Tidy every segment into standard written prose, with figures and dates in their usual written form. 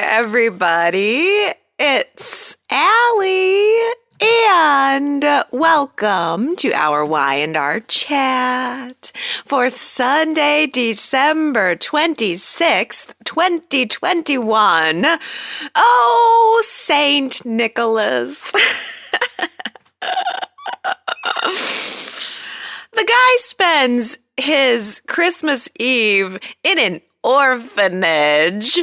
everybody. It's Allie, and welcome to our Y&R Chat for Sunday, December 26th, 2021. Oh, Saint Nicholas. The guy spends his Christmas Eve in an orphanage.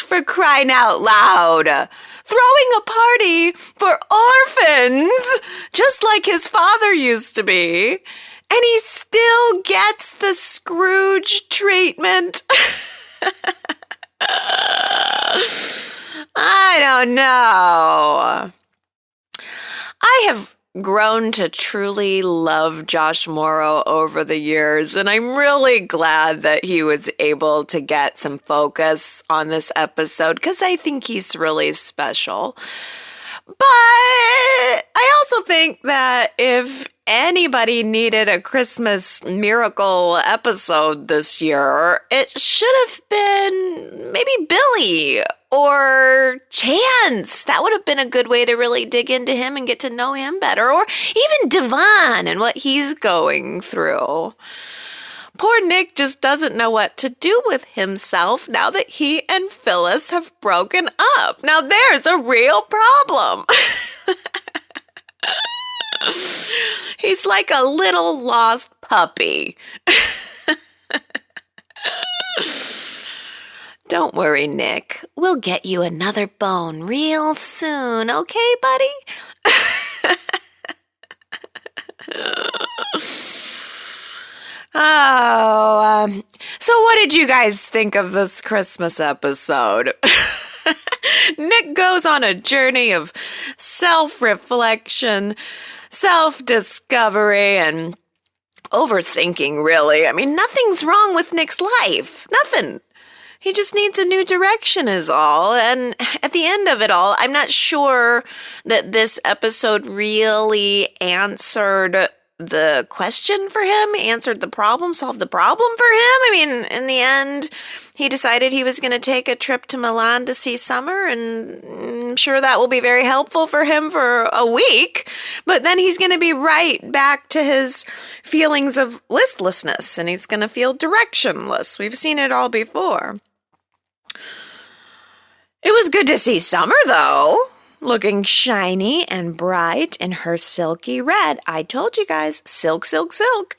For crying out loud. Throwing a party for orphans, just like his father used to be. And he still gets the Scrooge treatment. I don't know. I have grown to truly love Josh Morrow over the years, and I'm really glad that he was able to get some focus on this episode because I think he's really special. But I also think that if anybody needed a Christmas miracle episode this year, it should have been maybe Billy or Chance. That would have been a good way to really dig into him and get to know him better. Or even Devon and what he's going through. Poor Nick just doesn't know what to do with himself now that he and Phyllis have broken up. Now there's a real problem. He's like a little lost puppy. Don't worry, Nick. We'll get you another bone real soon, okay, buddy? So what did you guys think of this Christmas episode? Nick goes on a journey of self-reflection, self-discovery, and overthinking, really. I mean, nothing's wrong with Nick's life. Nothing. He just needs a new direction is all. And at the end of it all, I'm not sure that this episode really answered the question for him, answered the problem, solved the problem for him. I mean, in the end, he decided he was going to take a trip to Milan to see Summer, and I'm sure that will be very helpful for him for a week. But then he's going to be right back to his feelings of listlessness, and he's going to feel directionless. We've seen it all before. It was good to see Summer, though. Looking shiny and bright in her silky red. I told you guys, silk, silk, silk.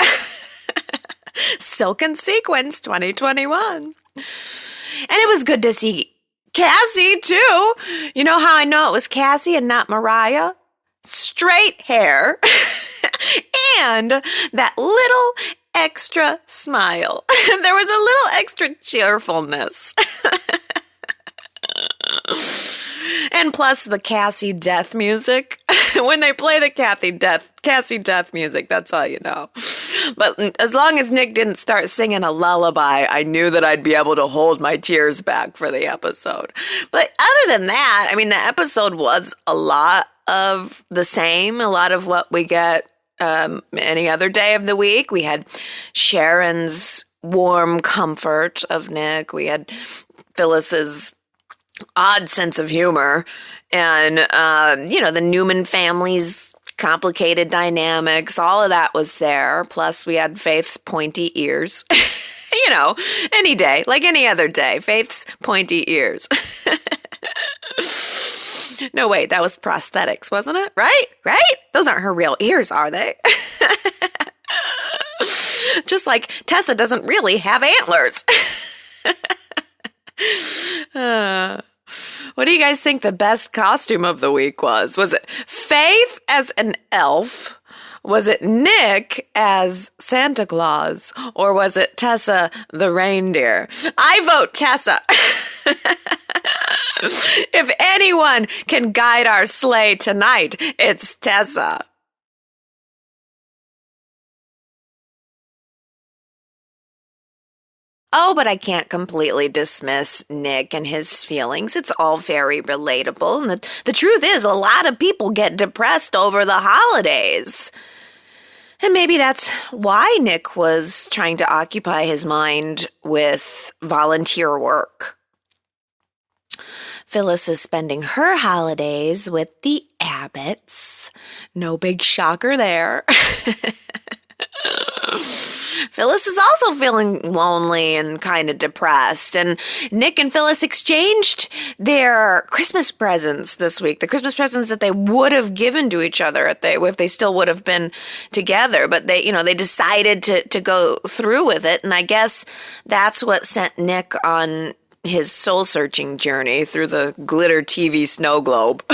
Silk and Sequins 2021. And it was good to see Cassie, too. You know how I know it was Cassie and not Mariah? Straight hair. And that little extra smile. There was a little extra cheerfulness. And plus the Cassie death music. When they play the Cassie death music, that's all you know. But as long as Nick didn't start singing a lullaby, I knew that I'd be able to hold my tears back for the episode. But other than that, I mean, the episode was a lot of the same, a lot of what we get any other day of the week. We had Sharon's warm comfort of Nick. We had Phyllis's odd sense of humor, and the Newman family's complicated dynamics. All of that was there. Plus we had Faith's pointy ears. Any day, like any other day, Faith's pointy ears. No, wait, that was prosthetics, wasn't it? Right? Those aren't her real ears, are they? Just like Tessa doesn't really have antlers. What do you guys think the best costume of the week was? Was it Faith as an elf? Was it Nick as Santa Claus? Or was it Tessa the reindeer? I vote Tessa. If anyone can guide our sleigh tonight, it's Tessa. Oh, but I can't completely dismiss Nick and his feelings. It's all very relatable. And the truth is, a lot of people get depressed over the holidays. And maybe that's why Nick was trying to occupy his mind with volunteer work. Phyllis is spending her holidays with the Abbotts. No big shocker there. Phyllis is also feeling lonely and kind of depressed, and Nick and Phyllis exchanged their Christmas presents this week, the Christmas presents that they would have given to each other if they still would have been together, but they decided to go through with it, and I guess that's what sent Nick on his soul-searching journey through the glitter TV snow globe.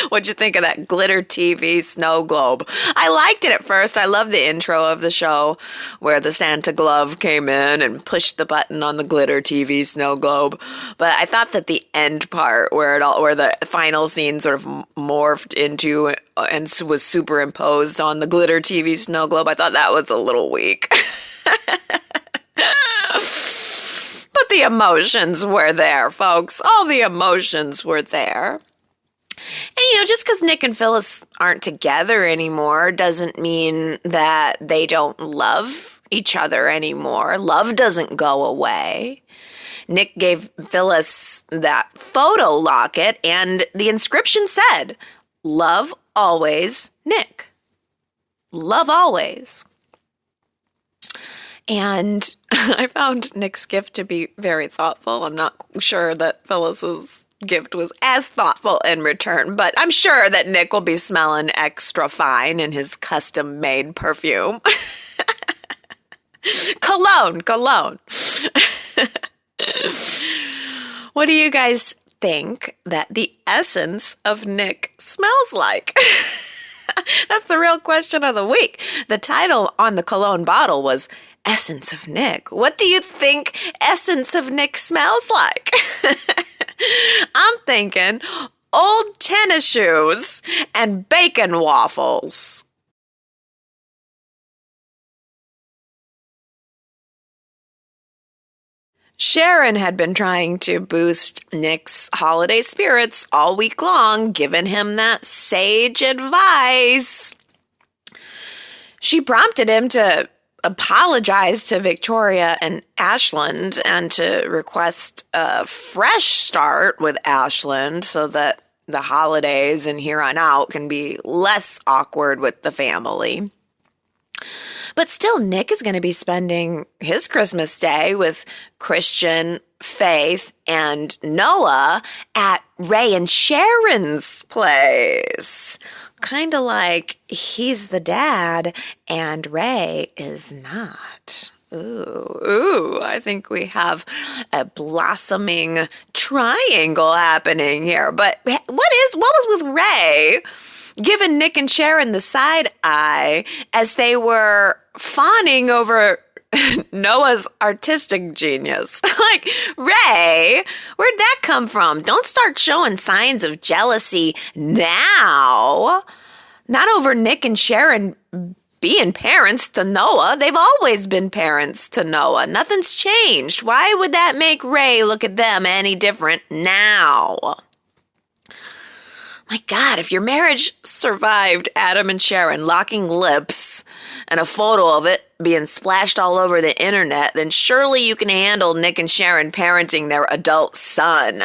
What'd you think of that glitter TV snow globe? I liked it at first. I loved the intro of the show where the Santa glove came in and pushed the button on the glitter TV snow globe. But I thought that the end part where the final scene sort of morphed into and was superimposed on the glitter TV snow globe, I thought that was a little weak. But the emotions were there, folks. All the emotions were there. And, just because Nick and Phyllis aren't together anymore doesn't mean that they don't love each other anymore. Love doesn't go away. Nick gave Phyllis that photo locket, and the inscription said, "Love always, Nick." Love always. And I found Nick's gift to be very thoughtful. I'm not sure that Phyllis's gift was as thoughtful in return, but I'm sure that Nick will be smelling extra fine in his custom-made perfume. Cologne. What do you guys think that the essence of Nick smells like? That's the real question of the week. The title on the cologne bottle was Essence of Nick. What do you think Essence of Nick smells like? I'm thinking old tennis shoes and bacon waffles. Sharon had been trying to boost Nick's holiday spirits all week long, giving him that sage advice. She prompted him to apologize to Victoria and Ashland and to request a fresh start with Ashland so that the holidays and here on out can be less awkward with the family. But still, Nick is going to be spending his Christmas day with Christian, Faith, and Noah at Ray and Sharon's place. Kind of like he's the dad and Ray is not. Ooh, I think we have a blossoming triangle happening here. But what was with Ray giving Nick and Sharon the side eye as they were fawning over Noah's artistic genius? Like, Ray, where'd that come from? Don't start showing signs of jealousy now. Not over Nick and Sharon being parents to Noah. They've always been parents to Noah. Nothing's changed. Why would that make Ray look at them any different now? My God, if your marriage survived Adam and Sharon locking lips and a photo of it being splashed all over the internet, then surely you can handle Nick and Sharon parenting their adult son.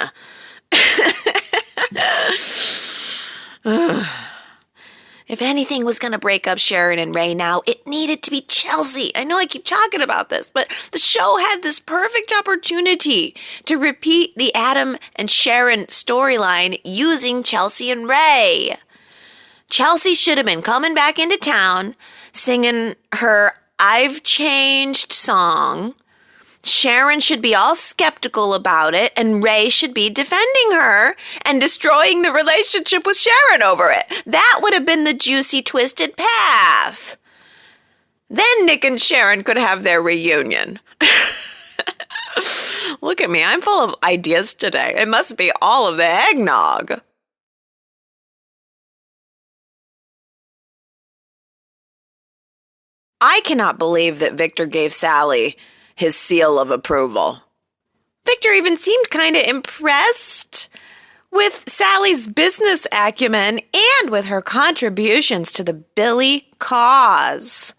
If anything was going to break up Sharon and Ray now, it needed to be Chelsea. I know I keep talking about this, but the show had this perfect opportunity to repeat the Adam and Sharon storyline using Chelsea and Ray. Chelsea should have been coming back into town, singing her I've Changed song. Sharon should be all skeptical about it, and Ray should be defending her and destroying the relationship with Sharon over it. That would have been the juicy, twisted path. Then Nick and Sharon could have their reunion. Look at me, I'm full of ideas today. It must be all of the eggnog. I cannot believe that Victor gave Sally his seal of approval. Victor even seemed kind of impressed with Sally's business acumen and with her contributions to the Billy cause.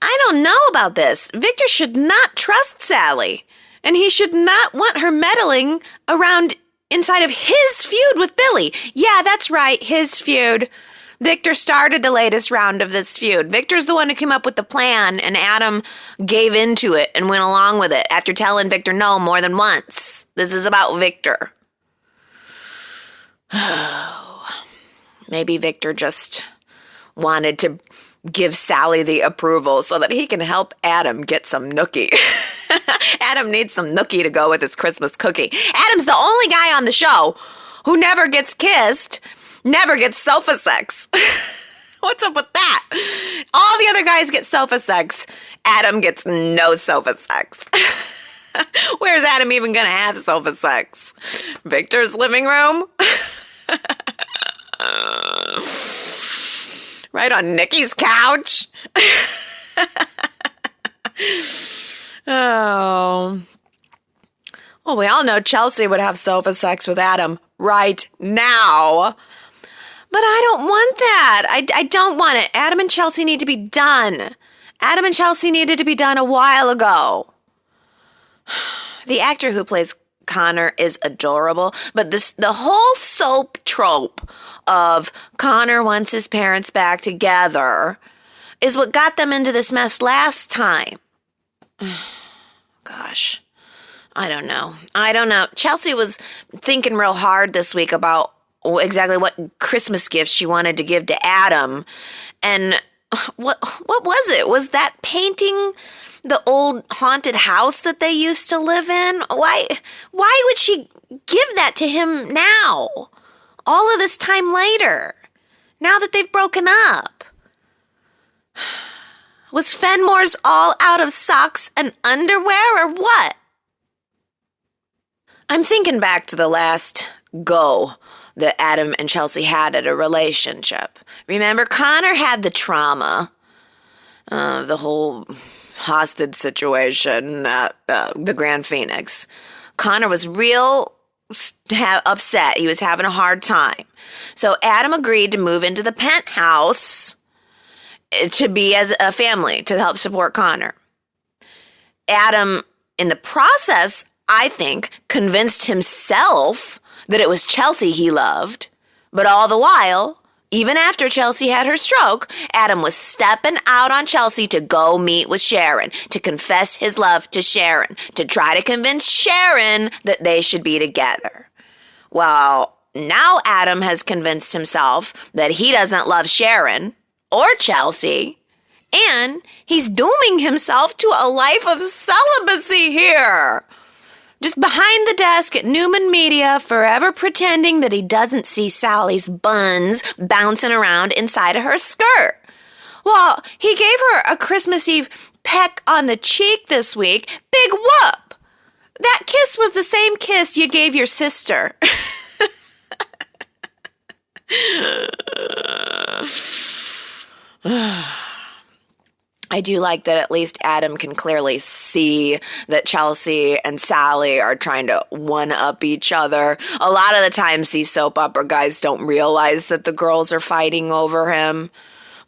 I don't know about this. Victor should not trust Sally, and he should not want her meddling around inside of his feud with Billy. Yeah, that's right, his feud. Victor started the latest round of this feud. Victor's the one who came up with the plan, and Adam gave into it and went along with it after telling Victor no more than once. This is about Victor. Maybe Victor just wanted to give Sally the approval so that he can help Adam get some nookie. Adam needs some nookie to go with his Christmas cookie. Adam's the only guy on the show who never gets kissed, never gets sofa sex. What's up with that? All the other guys get sofa sex. Adam gets no sofa sex. Where's Adam even gonna have sofa sex? Victor's living room? Right on Nikki's couch? Oh. Well, we all know Chelsea would have sofa sex with Adam right now. But I don't want that. I don't want it. Adam and Chelsea need to be done. Adam and Chelsea needed to be done a while ago. The actor who plays Connor is adorable, but the whole soap trope of Connor wants his parents back together is what got them into this mess last time. Gosh, I don't know. Chelsea was thinking real hard this week about exactly what Christmas gift she wanted to give to Adam. And what was it? Was that painting the old haunted house that they used to live in? Why would she give that to him now? All of this time later, now that they've broken up. Was Fenmore's all out of socks and underwear or what? I'm thinking back to the last go that Adam and Chelsea had at a relationship. Remember, Connor had the trauma, the whole hostage situation at the Grand Phoenix. Connor was real upset. He was having a hard time. So Adam agreed to move into the penthouse to be as a family to help support Connor. Adam, in the process, I think, convinced himself that it was Chelsea he loved, but all the while, even after Chelsea had her stroke, Adam was stepping out on Chelsea to go meet with Sharon, to confess his love to Sharon, to try to convince Sharon that they should be together. Well, now Adam has convinced himself that he doesn't love Sharon or Chelsea, and he's dooming himself to a life of celibacy here. Just behind the desk at Newman Media, forever pretending that he doesn't see Sally's buns bouncing around inside of her skirt. Well, he gave her a Christmas Eve peck on the cheek this week. Big whoop! That kiss was the same kiss you gave your sister. I do like that at least Adam can clearly see that Chelsea and Sally are trying to one-up each other. A lot of the times these soap opera guys don't realize that the girls are fighting over him.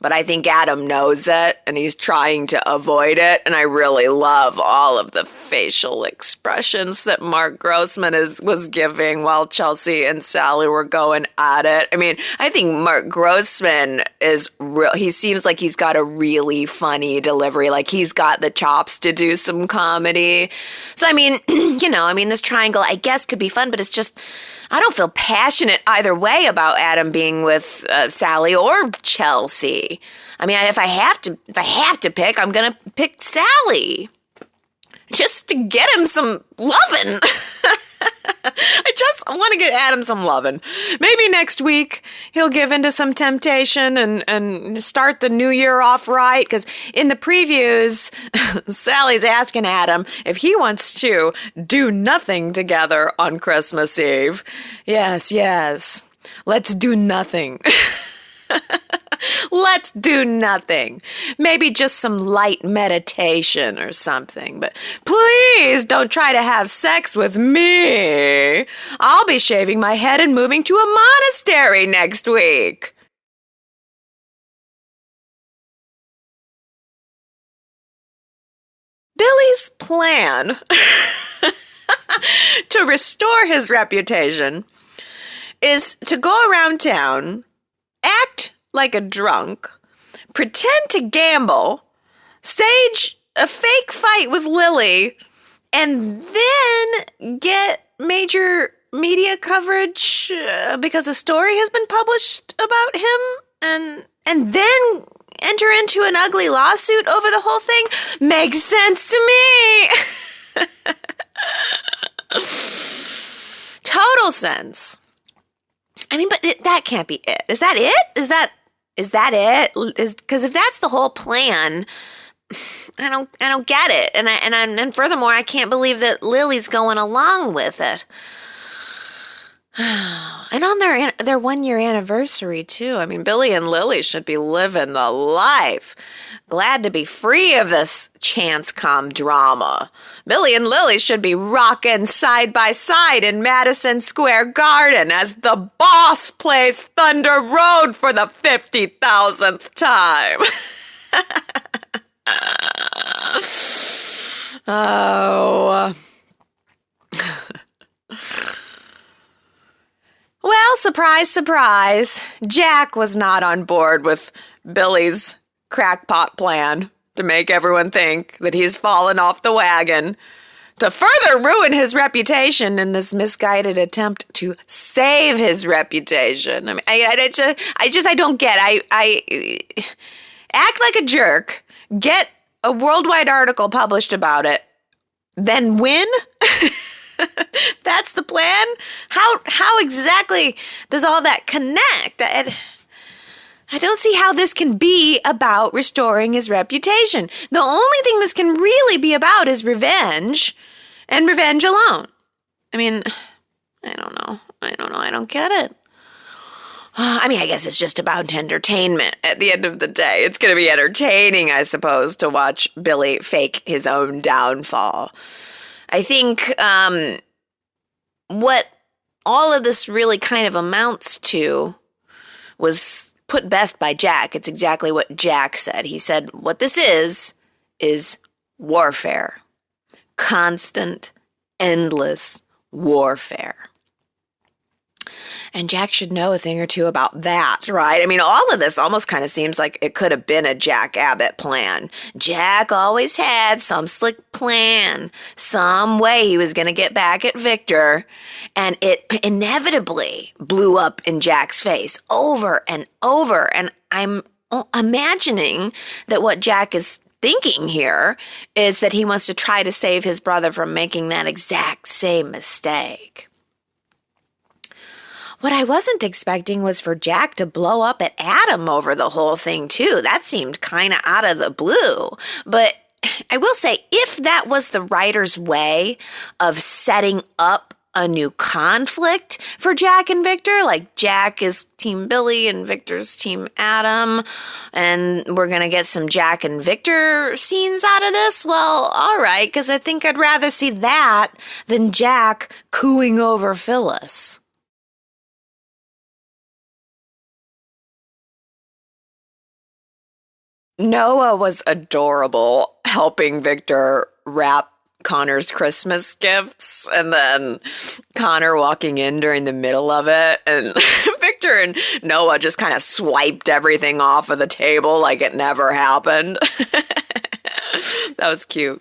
But I think Adam knows it, and he's trying to avoid it. And I really love all of the facial expressions that Mark Grossman was giving while Chelsea and Sally were going at it. I mean, I think Mark Grossman is real. He seems like he's got a really funny delivery. Like he's got the chops to do some comedy. So, I mean, this triangle, I guess, could be fun, but it's just, I don't feel passionate either way about Adam being with Sally or Chelsea. I mean, if I have to pick, I'm gonna pick Sally, just to get him some lovin'. I just want to get Adam some lovin'. Maybe next week he'll give into some temptation and start the new year off right. Because in the previews, Sally's asking Adam if he wants to do nothing together on Christmas Eve. Yes, let's do nothing. Let's do nothing. Maybe just some light meditation or something. But please don't try to have sex with me. I'll be shaving my head and moving to a monastery next week. Billy's plan to restore his reputation is to go around town, act like a drunk, pretend to gamble, stage a fake fight with Lily, and then get major media coverage because a story has been published about him, and then enter into an ugly lawsuit over the whole thing. Makes sense to me. Total sense. I mean, but that can't be it. Is that it? Is that it? Because if that's the whole plan, I don't get it. And furthermore, I can't believe that Lily's going along with it. And on their 1 year anniversary too. I mean, Billy and Lily should be living the life. Glad to be free of this chance com drama. Billy and Lily should be rocking side by side in Madison Square Garden as the boss plays Thunder Road for the 50,000th time. Oh. Well, surprise, surprise. Jack was not on board with Billy's crackpot plan to make everyone think that he's fallen off the wagon, to further ruin his reputation in this misguided attempt to save his reputation. I mean, I don't get. I act like a jerk, get a worldwide article published about it, then win. That's the plan? How exactly does all that connect? I don't see how this can be about restoring his reputation. The only thing this can really be about is revenge, and revenge alone. I mean, I don't know. I don't get it. I mean, I guess it's just about entertainment at the end of the day. It's going to be entertaining, I suppose, to watch Billy fake his own downfall. I think what all of this really kind of amounts to was put best by Jack. It's exactly what Jack said. He said, what this is warfare. Constant, endless warfare. And Jack should know a thing or two about that, right? I mean, all of this almost kind of seems like it could have been a Jack Abbott plan. Jack always had some slick plan, some way he was going to get back at Victor, and it inevitably blew up in Jack's face over and over. And I'm imagining that what Jack is thinking here is that he wants to try to save his brother from making that exact same mistake. What I wasn't expecting was for Jack to blow up at Adam over the whole thing, too. That seemed kind of out of the blue. But I will say, if that was the writer's way of setting up a new conflict for Jack and Victor, like Jack is Team Billy and Victor's Team Adam, and we're going to get some Jack and Victor scenes out of this, well, all right, because I think I'd rather see that than Jack cooing over Phyllis. Noah was adorable, helping Victor wrap Connor's Christmas gifts, and then Connor walking in during the middle of it, and Victor and Noah just kind of swiped everything off of the table like it never happened. That was cute.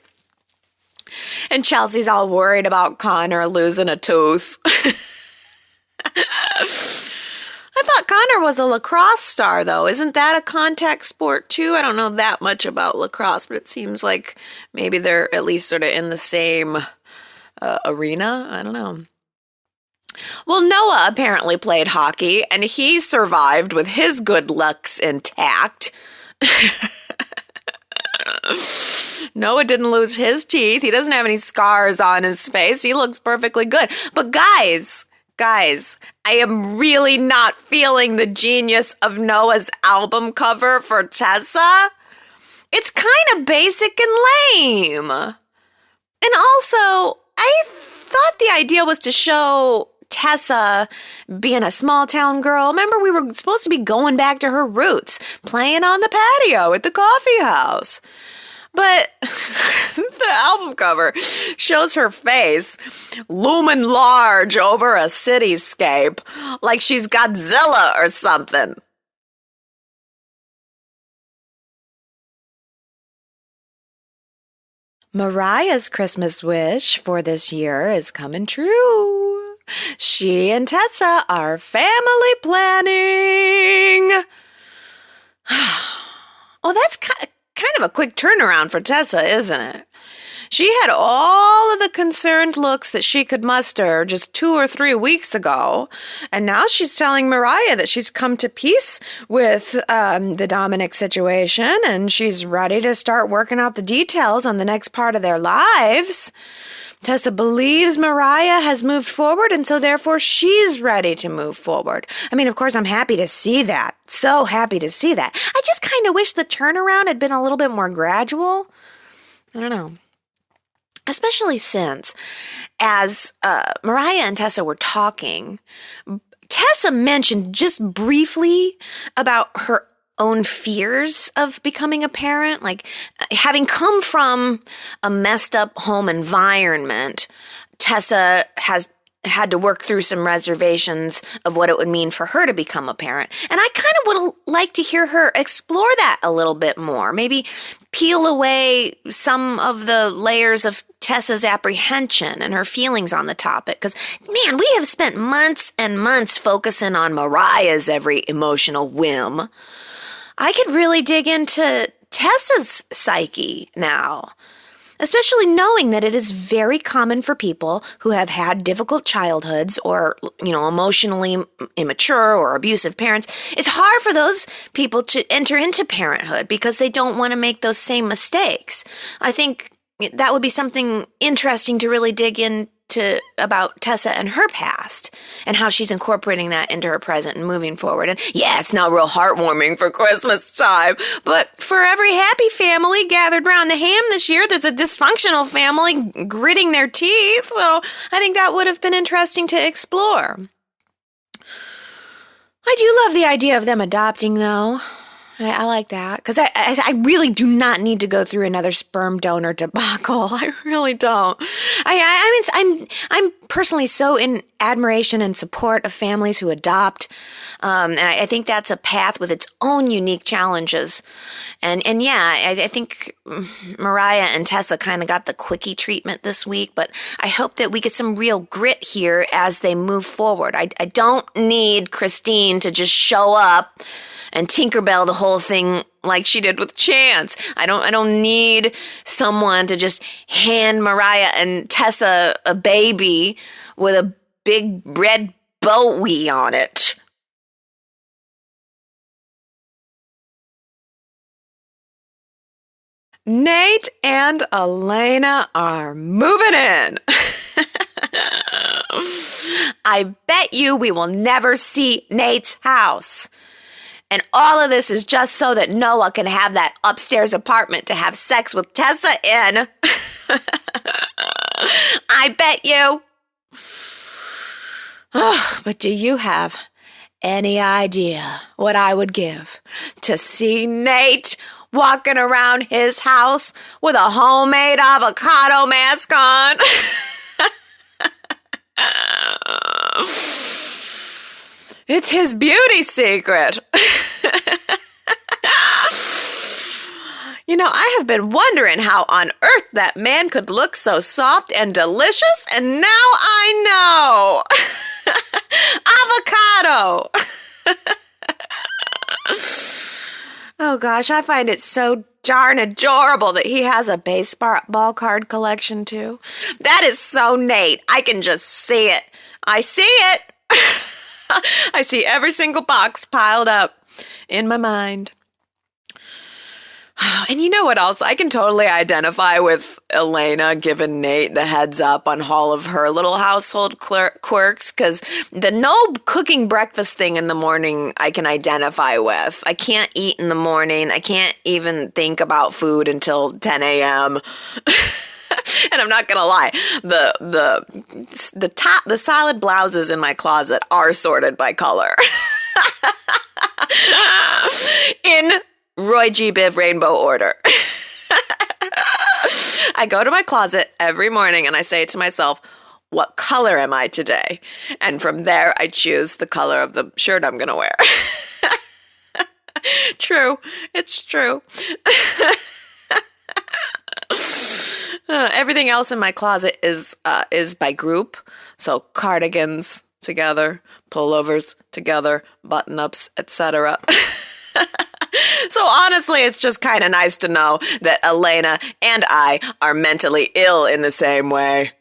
And Chelsea's all worried about Connor losing a tooth. I thought Connor was a lacrosse star, though. Isn't that a contact sport, too? I don't know that much about lacrosse, but it seems like maybe they're at least sort of in the same arena. I don't know. Well, Noah apparently played hockey, and he survived with his good looks intact. Noah didn't lose his teeth. He doesn't have any scars on his face. He looks perfectly good. But guys, I am really not feeling the genius of Noah's album cover for Tessa. It's kind of basic and lame. And also, I thought the idea was to show Tessa being a small town girl. Remember, we were supposed to be going back to her roots, playing on the patio at the coffee house. But the album cover shows her face looming large over a cityscape, like she's Godzilla or something. Mariah's Christmas wish for this year is coming true. She and Tessa are family planning. Well, that's kind of a quick turnaround for Tessa, isn't it? She had all of the concerned looks that she could muster just 2 or 3 weeks ago, and now she's telling Mariah that she's come to peace with the Dominic situation, and she's ready to start working out the details on the next part of their lives. Tessa believes Mariah has moved forward, and so therefore she's ready to move forward. I mean, of course, I'm happy to see that. So happy to see that. I just kind of wish the turnaround had been a little bit more gradual. I don't know. Especially since, as Mariah and Tessa were talking, Tessa mentioned just briefly about her own fears of becoming a parent, like having come from a messed up home environment. Tessa has had to work through some reservations of what it would mean for her to become a parent. And I kind of would like to hear her explore that a little bit more, maybe peel away some of the layers of Tessa's apprehension and her feelings on the topic. Because, man, we have spent months and months focusing on Mariah's every emotional whim. I could really dig into Tessa's psyche now, especially knowing that it is very common for people who have had difficult childhoods or, emotionally immature or abusive parents. It's hard for those people to enter into parenthood because they don't want to make those same mistakes. I think that would be something interesting to really dig into about Tessa and her past and how she's incorporating that into her present and moving forward. And yeah, it's not real heartwarming for Christmas time, but for every happy family gathered around the ham this year, there's a dysfunctional family gritting their teeth. So I think that would have been interesting to explore. I do love the idea of them adopting, though. I like that because I really do not need to go through another sperm donor debacle. I really don't. I'm personally so in admiration and support of families who adopt, and I think that's a path with its own unique challenges. And yeah, I think Mariah and Tessa kind of got the quickie treatment this week, but I hope that we get some real grit here as they move forward. I don't need Christine to just show up and Tinkerbell the whole thing like she did with Chance. I don't need someone to just hand Mariah and Tessa a baby with a big red Bowie on it. Nate and Elena are moving in. I bet you we will never see Nate's house. And all of this is just so that Noah can have that upstairs apartment to have sex with Tessa in. I bet you. Oh, but do you have any idea what I would give to see Nate walking around his house with a homemade avocado mask on? It's his beauty secret. I have been wondering how on earth that man could look so soft and delicious, and now I know. Avocado. Oh gosh, I find it so darn adorable that he has a baseball card collection too. That is so Nate. I can just see it. I see it. I see every single box piled up in my mind. And you know what else? I can totally identify with Elena giving Nate the heads up on all of her little household quirks, because the no cooking breakfast thing in the morning I can identify with. I can't eat in the morning. I can't even think about food until 10 a.m. And I'm not gonna lie, the solid blouses in my closet are sorted by color. In Roy G. Biv rainbow order. I go to my closet every morning and I say to myself, what color am I today? And from there, I choose the color of the shirt I'm going to wear. True. It's true. Everything else in my closet is by group. So cardigans together, pullovers together, button-ups, etc. So honestly, it's just kind of nice to know that Elena and I are mentally ill in the same way.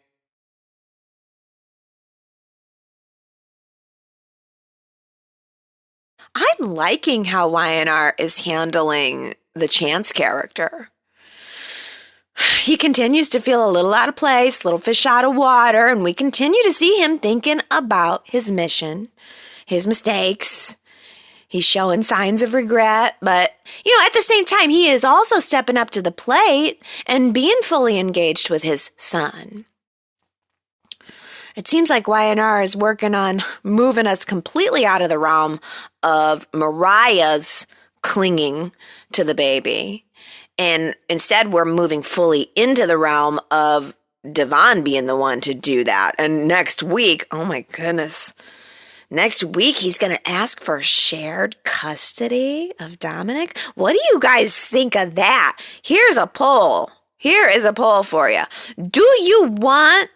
I'm liking how Y&R is handling the Chance character. He continues to feel a little out of place, little fish out of water, and we continue to see him thinking about his mission, his mistakes. He's showing signs of regret, but, at the same time, he is also stepping up to the plate and being fully engaged with his son. It seems like Y&R is working on moving us completely out of the realm of Mariah's clinging to the baby. And instead, we're moving fully into the realm of Devon being the one to do that. And next week, oh my goodness, next week he's going to ask for shared custody of Dominic. What do you guys think of that? Here's a poll. Here is a poll for you. Do you want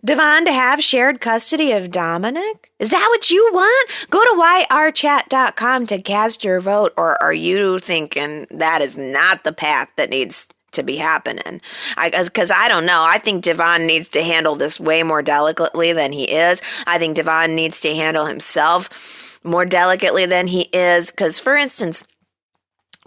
Devon to have shared custody of Dominic? Is that what you want? Go to yrchat.com to cast your vote, or are you thinking that is not the path that needs to be happening? Because I don't know. I think Devon needs to handle this way more delicately than he is. I think Devon needs to handle himself more delicately than he is. Because, for instance,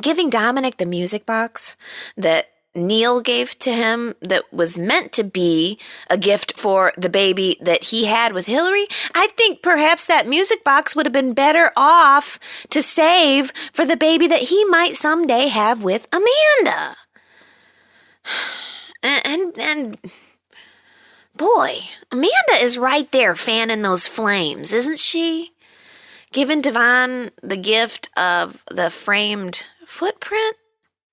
giving Dominic the music box that Neil gave to him that was meant to be a gift for the baby that he had with Hillary, I think perhaps that music box would have been better off to save for the baby that he might someday have with Amanda. And boy, Amanda is right there fanning those flames, isn't she? Giving Devon the gift of the framed footprint,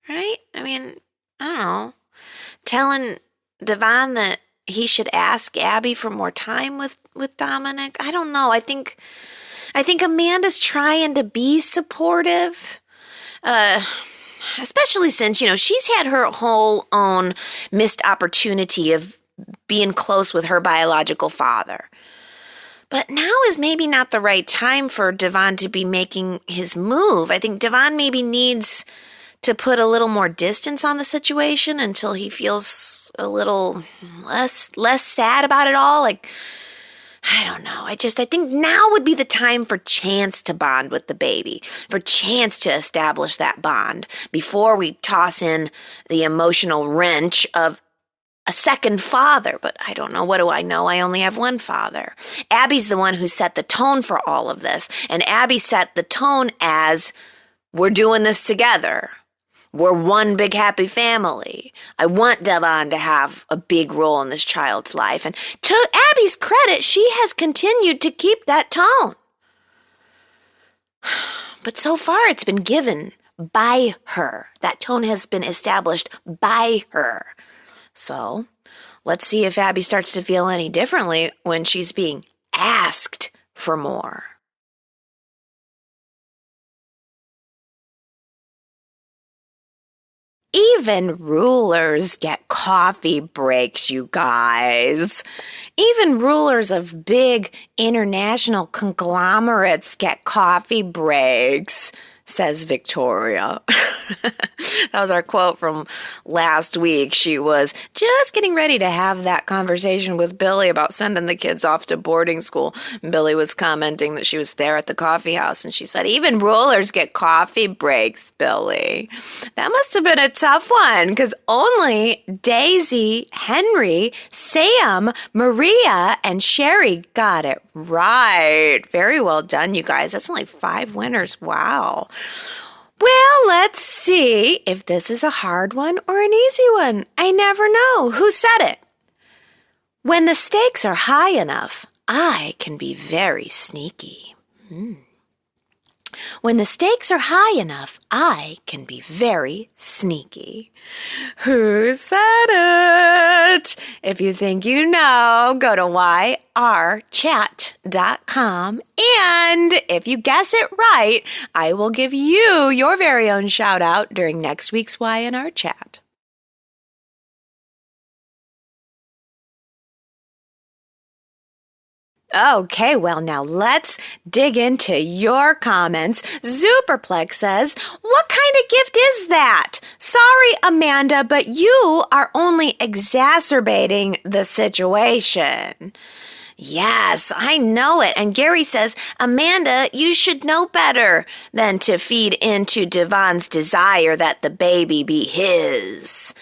right? I mean, I don't know, telling Devon that he should ask Abby for more time with Dominic. I don't know. I think Amanda's trying to be supportive, especially since, she's had her whole own missed opportunity of being close with her biological father. But now is maybe not the right time for Devon to be making his move. I think Devon maybe needs to put a little more distance on the situation until he feels a little less sad about it all. Like, I don't know. I think now would be the time for Chance to bond with the baby, for Chance to establish that bond before we toss in the emotional wrench of a second father. But I don't know. What do I know? I only have one father. Abby's the one who set the tone for all of this. And Abby set the tone as, we're doing this together. We're one big happy family. I want Devon to have a big role in this child's life. And to Abby's credit, she has continued to keep that tone. But so far, it's been given by her. That tone has been established by her. So let's see if Abby starts to feel any differently when she's being asked for more. Even rulers get coffee breaks, you guys. Even rulers of big international conglomerates get coffee breaks, says Victoria. That was our quote from last week. She was just getting ready to have that conversation with Billy about sending the kids off to boarding school. Billy was commenting that she was there at the coffee house, and she said, even rulers get coffee breaks, Billy. That must have been a tough one, because only Daisy, Henry, Sam, Maria, and Sherry got it right. Very well done, you guys. That's only 5 winners. Wow. Well, let's see if this is a hard one or an easy one. I never know. Who said it? When the stakes are high enough, I can be very sneaky. When the stakes are high enough, I can be very sneaky. Who said it? If you think you know, go to yrchat.com, and if you guess it right, I will give you your very own shout out during next week's Y&R Chat. Okay, well, now let's dig into your comments. Superplex says, what kind of gift is that? Sorry, Amanda, but you are only exacerbating the situation. Yes, I know it. And Gary says, Amanda, you should know better than to feed into Devon's desire that the baby be his.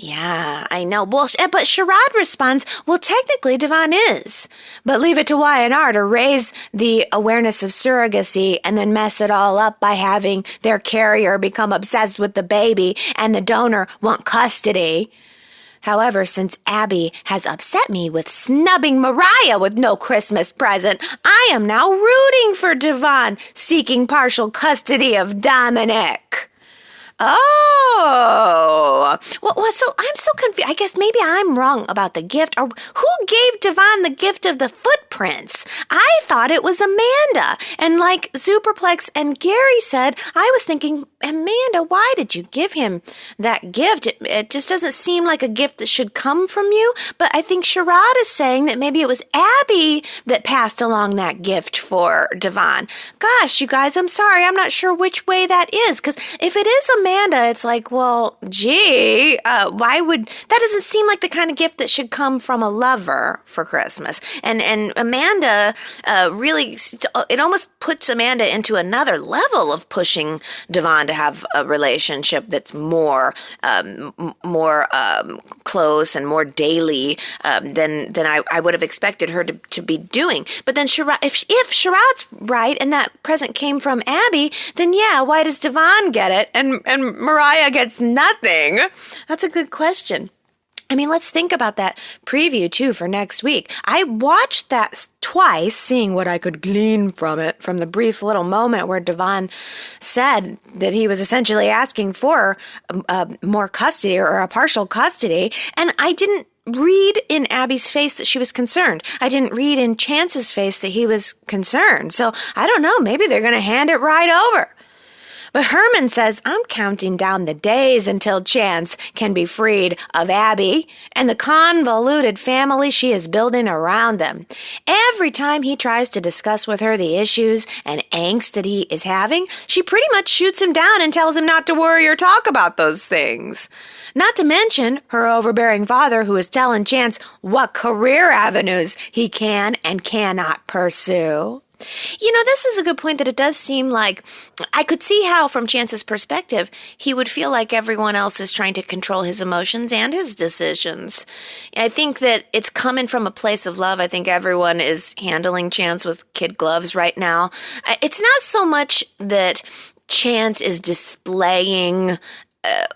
Yeah, I know. Well, but Sherrod responds, well, technically Devon is, but leave it to Y&R to raise the awareness of surrogacy and then mess it all up by having their carrier become obsessed with the baby and the donor want custody. However, since Abby has upset me with snubbing Mariah with no Christmas present, I am now rooting for Devon seeking partial custody of Dominic. Oh, well, so I'm so confused. I guess maybe I'm wrong about the gift. Or who gave Devon the gift of the footprints? I thought it was Amanda. And like Superplex and Gary said, I was thinking, Amanda, why did you give him that gift? It just doesn't seem like a gift that should come from you. But I think Sherrod is saying that maybe it was Abby that passed along that gift for Devon. Gosh, you guys, I'm sorry. I'm not sure which way that is. Because if it is Amanda, it's like, well, gee, why would, that doesn't seem like the kind of gift that should come from a lover for Christmas. And Amanda really, it almost puts Amanda into another level of pushing Devon to have a relationship that's more close and more daily than I would have expected her to be doing. But then if Sherrod's right and that present came from Abby, then yeah, why does Devon get it and Mariah gets nothing? That's a good question. I mean, let's think about that preview, too, for next week. I watched that twice, seeing what I could glean from it, from the brief little moment where Devon said that he was essentially asking for more custody or a partial custody, and I didn't read in Abby's face that she was concerned. I didn't read in Chance's face that he was concerned. So, I don't know, maybe they're going to hand it right over. But Herman says, I'm counting down the days until Chance can be freed of Abby and the convoluted family she is building around them. Every time he tries to discuss with her the issues and angst that he is having, she pretty much shoots him down and tells him not to worry or talk about those things. Not to mention her overbearing father, who is telling Chance what career avenues he can and cannot pursue. You know, this is a good point that it does seem like I could see how, from Chance's perspective, he would feel like everyone else is trying to control his emotions and his decisions. I think that it's coming from a place of love. I think everyone is handling Chance with kid gloves right now. It's not so much that Chance is displaying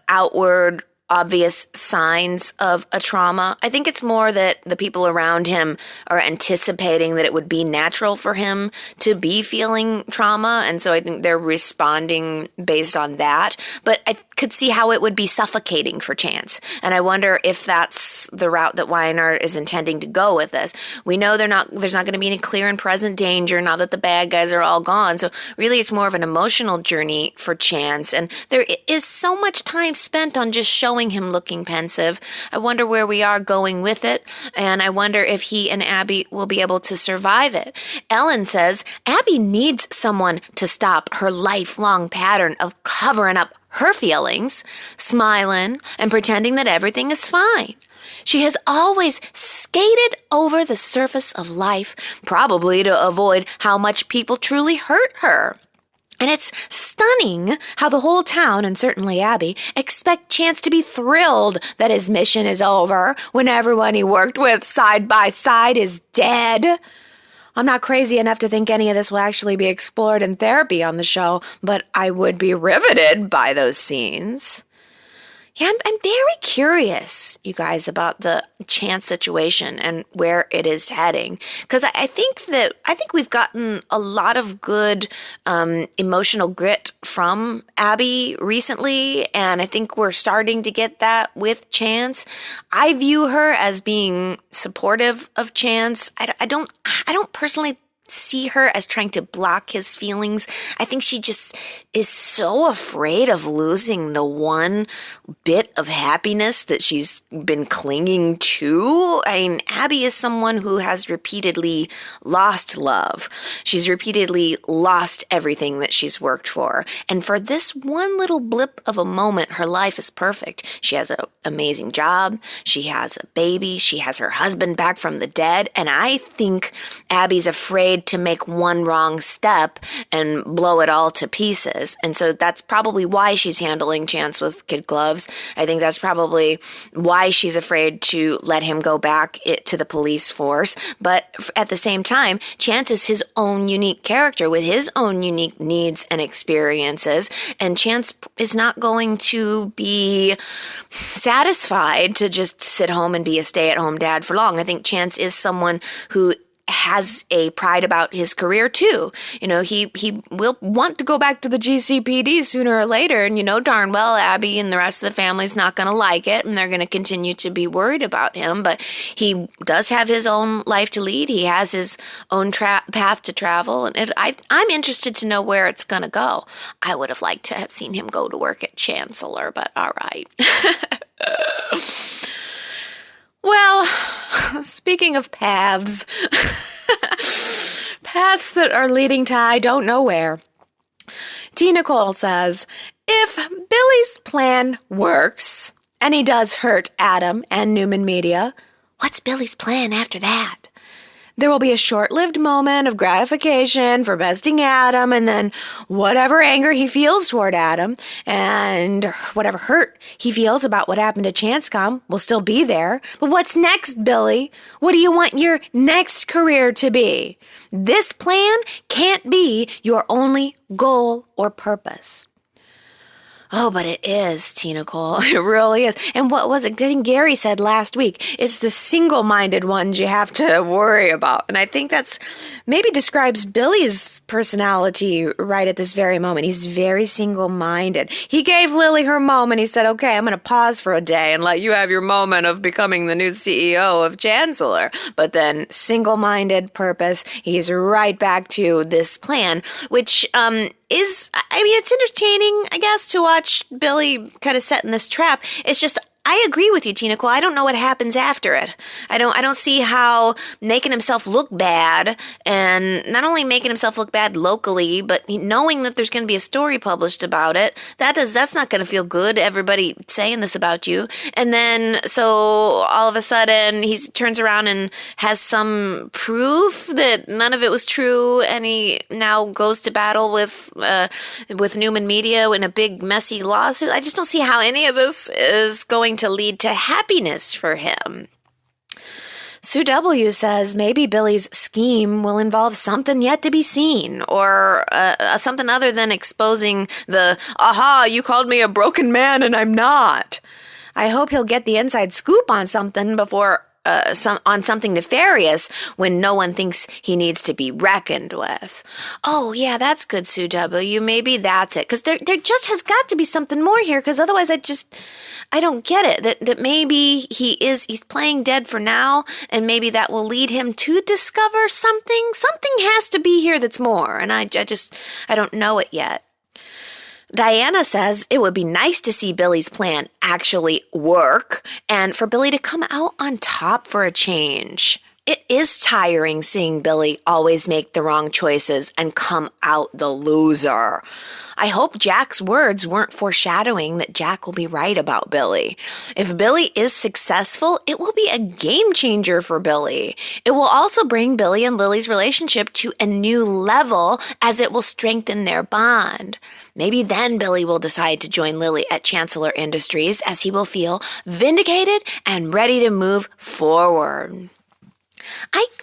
outward obvious signs of a trauma. I think it's more that the people around him are anticipating that it would be natural for him to be feeling trauma, and so I think they're responding based on that. But I could see how it would be suffocating for Chance, and I wonder if that's the route that Y&R is intending to go with this. We know there's not going to be any clear and present danger now that the bad guys are all gone, so really it's more of an emotional journey for Chance, and there is so much time spent on just showing him looking pensive. I wonder where we are going with it, and I wonder if he and Abby will be able to survive it. Ellen says, Abby needs someone to stop her lifelong pattern of covering up her feelings, smiling, and pretending that everything is fine. She has always skated over the surface of life, probably to avoid how much people truly hurt her. And it's stunning how the whole town, and certainly Abby, expect Chance to be thrilled that his mission is over when everyone he worked with side by side is dead. I'm not crazy enough to think any of this will actually be explored in therapy on the show, but I would be riveted by those scenes. Yeah, I'm very curious, you guys, about the Chance situation and where it is heading. Because I think we've gotten a lot of good emotional grit from Abby recently, and I think we're starting to get that with Chance. I view her as being supportive of Chance. I don't personally see her as trying to block his feelings. I think she just is so afraid of losing the one bit of happiness that she's been clinging to. I mean, Abby is someone who has repeatedly lost love. She's repeatedly lost everything that she's worked for. And for this one little blip of a moment, her life is perfect. She has an amazing job. She has a baby. She has her husband back from the dead. And I think Abby's afraid to make one wrong step and blow it all to pieces. And so that's probably why she's handling Chance with kid gloves. I think that's probably why she's afraid to let him go back to the police force. But at the same time, Chance is his own unique character with his own unique needs and experiences. And Chance is not going to be satisfied to just sit home and be a stay-at-home dad for long. I think Chance is someone who has a pride about his career too. You know, he will want to go back to the GCPD sooner or later, and you know darn well Abby and the rest of the family's not going to like it, and they're going to continue to be worried about him, but he does have his own life to lead. He has his own path to travel, and I'm interested to know where it's going to go. I would have liked to have seen him go to work at Chancellor, but all right. Well, speaking of paths, paths that are leading to I don't know where, T. Nicole says, if Billy's plan works, and he does hurt Adam and Newman Media, what's Billy's plan after that? There will be a short-lived moment of gratification for besting Adam, and then whatever anger he feels toward Adam and whatever hurt he feels about what happened to Chancecom will still be there. But what's next, Billy? What do you want your next career to be? This plan can't be your only goal or purpose. Oh, but it is, T. Nicole. It really is. And what was it? I think Gary said last week, it's the single-minded ones you have to worry about. And I think that's maybe describes Billy's personality right at this very moment. He's very single-minded. He gave Lily her moment. He said, okay, I'm going to pause for a day and let you have your moment of becoming the new CEO of Chancellor. But then single-minded purpose, he's right back to this plan, which it's entertaining, I guess, to watch Billy kind of set in this trap. It's just, I agree with you, T. Nicole. I don't know what happens after it. I don't see how making himself look bad, and not only making himself look bad locally, but knowing that there's going to be a story published about it, that's not going to feel good, everybody saying this about you. And then, so all of a sudden, he turns around and has some proof that none of it was true, and he now goes to battle with Newman Media in a big, messy lawsuit. I just don't see how any of this is going to lead to happiness for him. Sue W. says maybe Billy's scheme will involve something yet to be seen, or something other than exposing the, aha, you called me a broken man and I'm not. I hope he'll get the inside scoop on something before on something nefarious when no one thinks he needs to be reckoned with. Oh, yeah, that's good, Sue W. Maybe that's it. Because there just has got to be something more here, because otherwise I don't get it. That maybe he's playing dead for now, and maybe that will lead him to discover something. Something has to be here that's more, and I don't know it yet. Diana says it would be nice to see Billy's plan actually work and for Billy to come out on top for a change. It is tiring seeing Billy always make the wrong choices and come out the loser. I hope Jack's words weren't foreshadowing that Jack will be right about Billy. If Billy is successful, it will be a game changer for Billy. It will also bring Billy and Lily's relationship to a new level, as it will strengthen their bond. Maybe then Billy will decide to join Lily at Chancellor Industries, as he will feel vindicated and ready to move forward.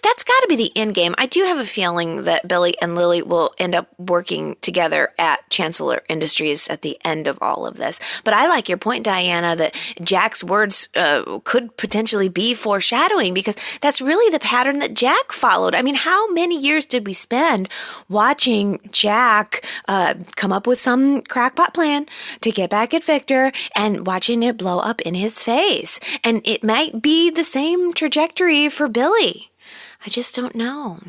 That's got to be the end game. I do have a feeling that Billy and Lily will end up working together at Chancellor Industries at the end of all of this. But I like your point, Diana, that Jack's words could potentially be foreshadowing, because that's really the pattern that Jack followed. I mean, how many years did we spend watching Jack come up with some crackpot plan to get back at Victor and watching it blow up in his face? And it might be the same trajectory for Billy. I just don't know.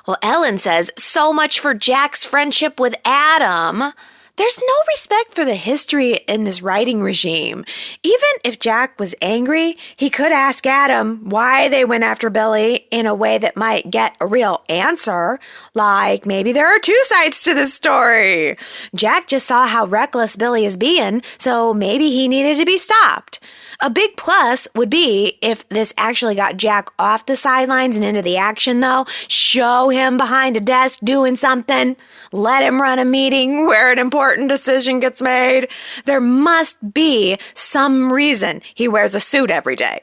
Well, Ellen says, so much for Jack's friendship with Adam. There's no respect for the history in this writing regime. Even if Jack was angry, he could ask Adam why they went after Billy in a way that might get a real answer. Like, maybe there are two sides to this story. Jack just saw how reckless Billy is being, so maybe he needed to be stopped. A big plus would be if this actually got Jack off the sidelines and into the action, though. Show him behind a desk doing something. Let him run a meeting where an important decision gets made. There must be some reason he wears a suit every day.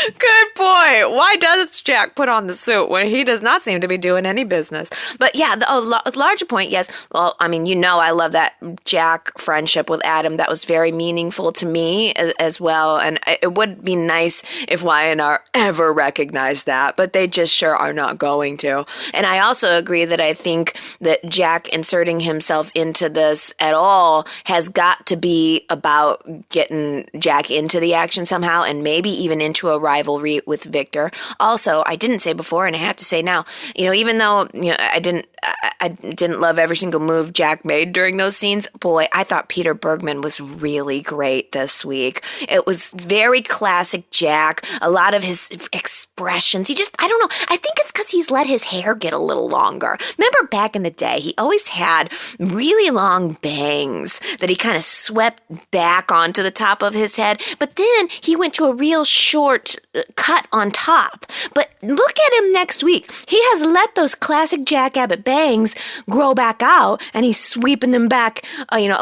Good point. Why does Jack put on the suit when he does not seem to be doing any business? But yeah, the larger point, yes. Well, I mean, I love that Jack friendship with Adam. That was very meaningful to me as well. And it would be nice if Y&R ever recognized that, but they just sure are not going to. And I also agree that I think that Jack inserting himself into this at all has got to be about getting Jack into the action somehow, and maybe even into a rivalry with Victor. Also, I didn't say before, and I have to say now, even though I didn't love every single move Jack made during those scenes, boy, I thought Peter Bergman was really great this week. It was very classic Jack. A lot of his expressions, I don't know, I think it's because he's let his hair get a little longer. Remember back in the day, he always had really long bangs that he kind of swept back onto the top of his head, but then he went to a real short cut on top. But look at him next week. He has let those classic Jack Abbott bangs grow back out, and he's sweeping them back,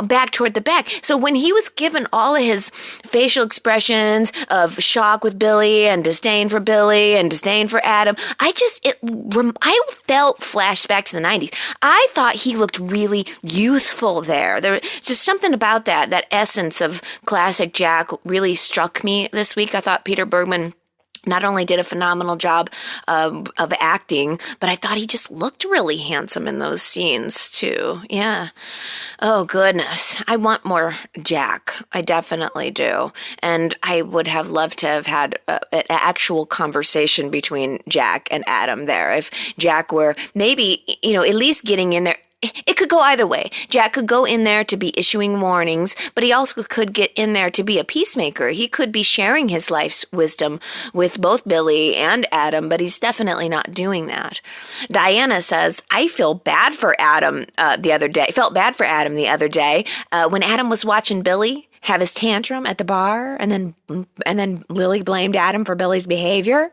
back toward the back. So when he was given all of his facial expressions of shock with Billy and disdain for Billy and disdain for Adam, I felt flashed back to the 90s. I thought he looked really youthful there. There was just something about that essence of classic Jack really struck me this week. I thought Peter Bergman not only did a phenomenal job of acting, but I thought he just looked really handsome in those scenes too. Yeah. Oh, goodness. I want more Jack. I definitely do. And I would have loved to have had an actual conversation between Jack and Adam there. If Jack were maybe, at least getting in there. It could go either way. Jack could go in there to be issuing warnings, but he also could get in there to be a peacemaker. He could be sharing his life's wisdom with both Billy and Adam, but he's definitely not doing that. Diana says, I felt bad for Adam the other day when Adam was watching Billy have his tantrum at the bar, and then Lily blamed Adam for Billy's behavior.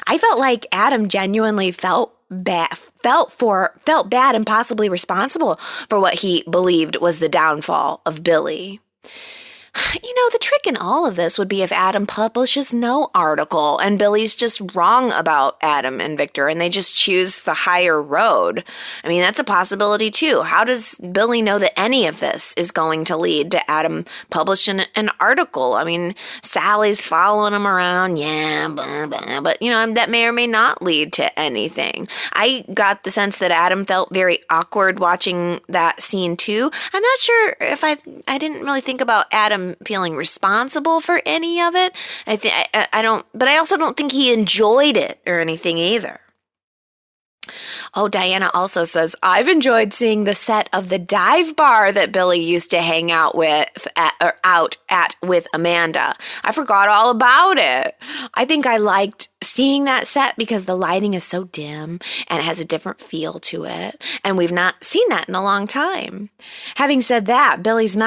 I felt like Adam genuinely felt bad and possibly responsible for what he believed was the downfall of Billy. The trick in all of this would be if Adam publishes no article and Billy's just wrong about Adam and Victor and they just choose the higher road. I mean, that's a possibility too. How does Billy know that any of this is going to lead to Adam publishing an article? I mean, Sally's following him around, but that may or may not lead to anything. I got the sense that Adam felt very awkward watching that scene too. I'm not sure if I didn't really think about Adam feeling responsible for any of it. But I also don't think he enjoyed it or anything either. Oh, Diana also says, I've enjoyed seeing the set of the dive bar that Billy used to hang out with Amanda. I forgot all about it. I think I liked seeing that set because the lighting is so dim and it has a different feel to it. And we've not seen that in a long time. Having said that, Billy's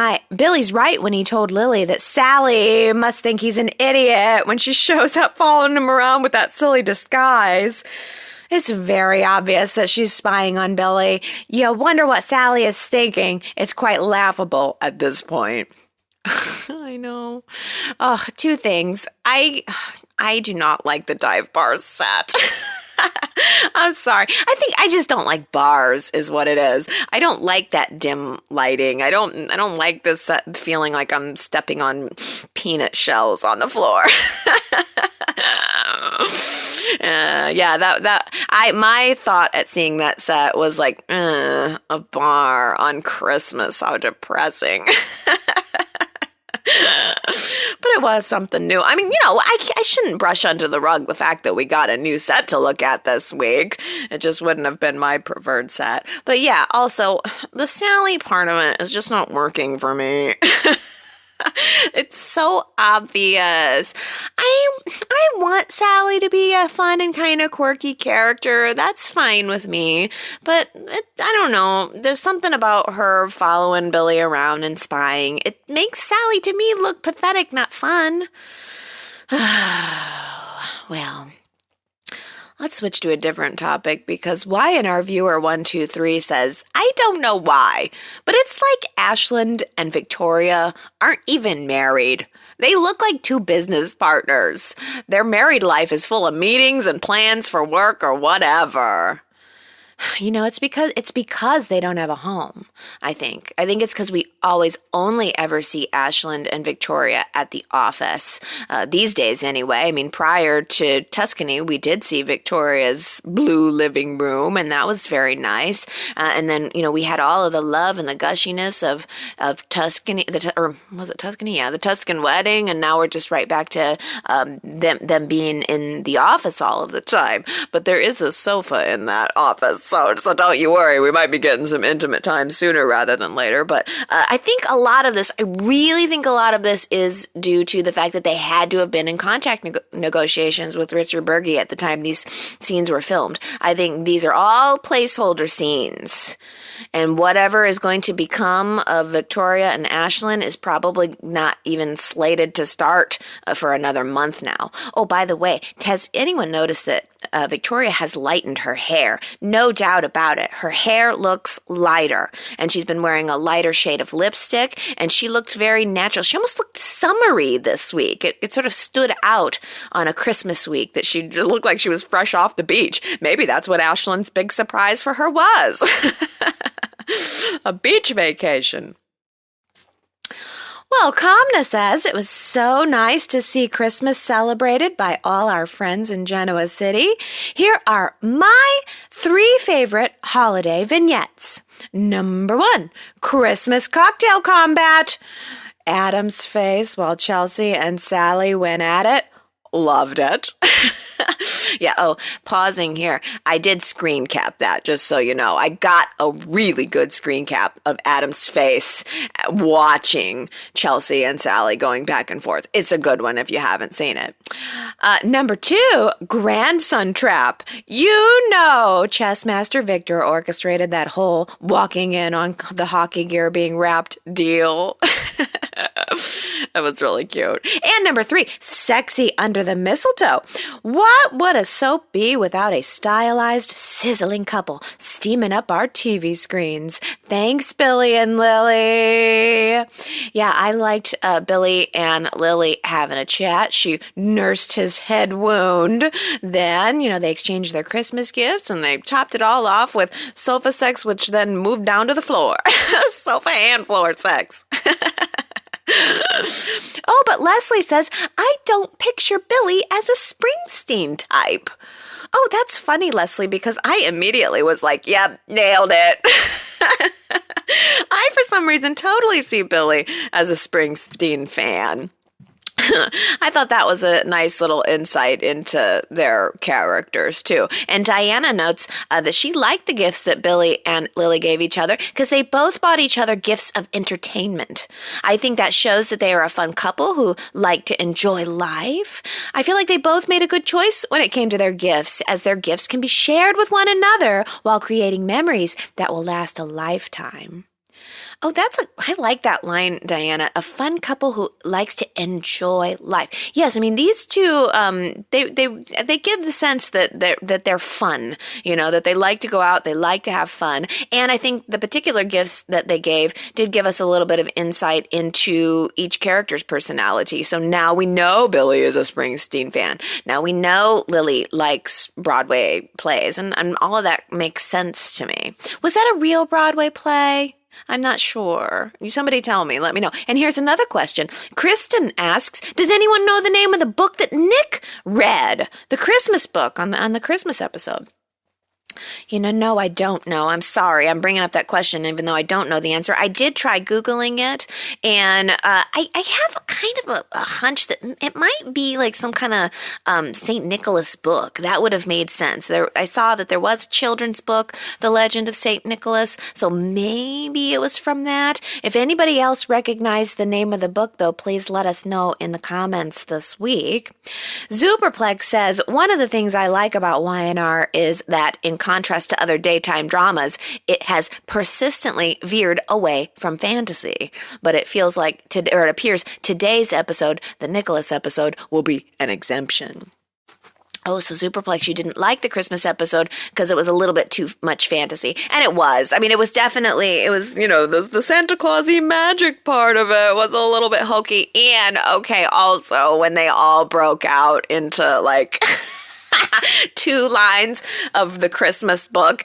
right when he told Lily that Sally must think he's an idiot when she shows up following him around with that silly disguise. It's very obvious that she's spying on Billy. You wonder what Sally is thinking. It's quite laughable at this point. I know. Two things. I do not like the dive bar set. I'm sorry. I just don't like bars is what it is. I don't like that dim lighting. I don't like this feeling like I'm stepping on peanut shells on the floor. My thought at seeing that set was like, a bar on Christmas. How depressing. But it was something new. I mean, I shouldn't brush under the rug the fact that we got a new set to look at this week. It just wouldn't have been my preferred set. But yeah, also, the Sally part of it is just not working for me. It's so obvious. I want Sally to be a fun and kind of quirky character. That's fine with me. But I don't know. There's something about her following Billy around and spying. It makes Sally to me look pathetic, not fun. Well, let's switch to a different topic because Y&R viewer 123 says, I don't know why, but it's like Ashland and Victoria aren't even married. They look like two business partners. Their married life is full of meetings and plans for work or whatever. It's because they don't have a home, I think. I think it's because we always only ever see Ashland and Victoria at the office. These days, anyway. I mean, prior to Tuscany, we did see Victoria's blue living room, and that was very nice. And then, we had all of the love and the gushiness of Tuscany, was it Tuscany? Yeah, the Tuscan wedding, and now we're just right back to them being in the office all of the time. But there is a sofa in that office. So don't you worry, we might be getting some intimate time sooner rather than later. But I really think a lot of this is due to the fact that they had to have been in contract negotiations with Richard Burgi at the time these scenes were filmed. I think these are all placeholder scenes. And whatever is going to become of Victoria and Ashland is probably not even slated to start for another month now. Oh, by the way, has anyone noticed that Victoria has lightened her hair? No doubt about it. Her hair looks lighter, and she's been wearing a lighter shade of lipstick, and she looked very natural. She almost looked summery this week. It sort of stood out on a Christmas week that she looked like she was fresh off the beach. Maybe that's what Ashland's big surprise for her was. A beach vacation. Well, Kamna says it was so nice to see Christmas celebrated by all our friends in Genoa City. Here are my 3 favorite holiday vignettes. Number 1, Christmas cocktail combat. Adam's face while Chelsea and Sally went at it. Loved it. Yeah, pausing here. I did screen cap that, just so you know. I got a really good screen cap of Adam's face watching Chelsea and Sally going back and forth. It's a good one if you haven't seen it. Number 2, grandson trap. Chess master Victor orchestrated that whole walking in on the hockey gear being wrapped deal. That was really cute. And number 3, sexy under the mistletoe. What would a soap be without a stylized, sizzling couple steaming up our TV screens? Thanks, Billy and Lily. Yeah, I liked Billy and Lily having a chat. She nursed his head wound. Then, they exchanged their Christmas gifts and they topped it all off with sofa sex, which then moved down to the floor. Sofa and floor sex. Oh, but Leslie says, I don't picture Billy as a Springsteen type. Oh, that's funny, Leslie, because I immediately was like, yep, nailed it. I, for some reason, totally see Billy as a Springsteen fan. I thought that was a nice little insight into their characters, too. And Diana notes that she liked the gifts that Billy and Lily gave each other because they both bought each other gifts of entertainment. I think that shows that they are a fun couple who like to enjoy life. I feel like they both made a good choice when it came to their gifts, as their gifts can be shared with one another while creating memories that will last a lifetime. Oh, I like that line, Diana. A fun couple who likes to enjoy life. Yes, I mean these two. They give the sense that they're fun. That they like to go out, they like to have fun, and I think the particular gifts that they gave did give us a little bit of insight into each character's personality. So now we know Billy is a Springsteen fan. Now we know Lily likes Broadway plays, and all of that makes sense to me. Was that a real Broadway play? I'm not sure. Somebody tell me. Let me know. And here's another question. Kristen asks, does anyone know the name of the book that Nick read? The Christmas book on the Christmas episode. No, I don't know. I'm sorry. I'm bringing up that question even though I don't know the answer. I did try Googling it, and I have kind of a hunch that it might be like some kind of St. Nicholas book. That would have made sense. I saw that there was a children's book, The Legend of St. Nicholas, so maybe it was from that. If anybody else recognized the name of the book, though, please let us know in the comments this week. Zuperplex says, one of the things I like about Y&R is that in contrast to other daytime dramas, it has persistently veered away from fantasy. But it feels like, it appears today's episode, the Nicholas episode, will be an exemption. Oh, so Superplex, you didn't like the Christmas episode because it was a little bit too much fantasy. And it was. I mean, it was the Santa Claus-y magic part of it was a little bit hokey. And, okay, also, when they all broke out into, like... 2 lines of the Christmas book.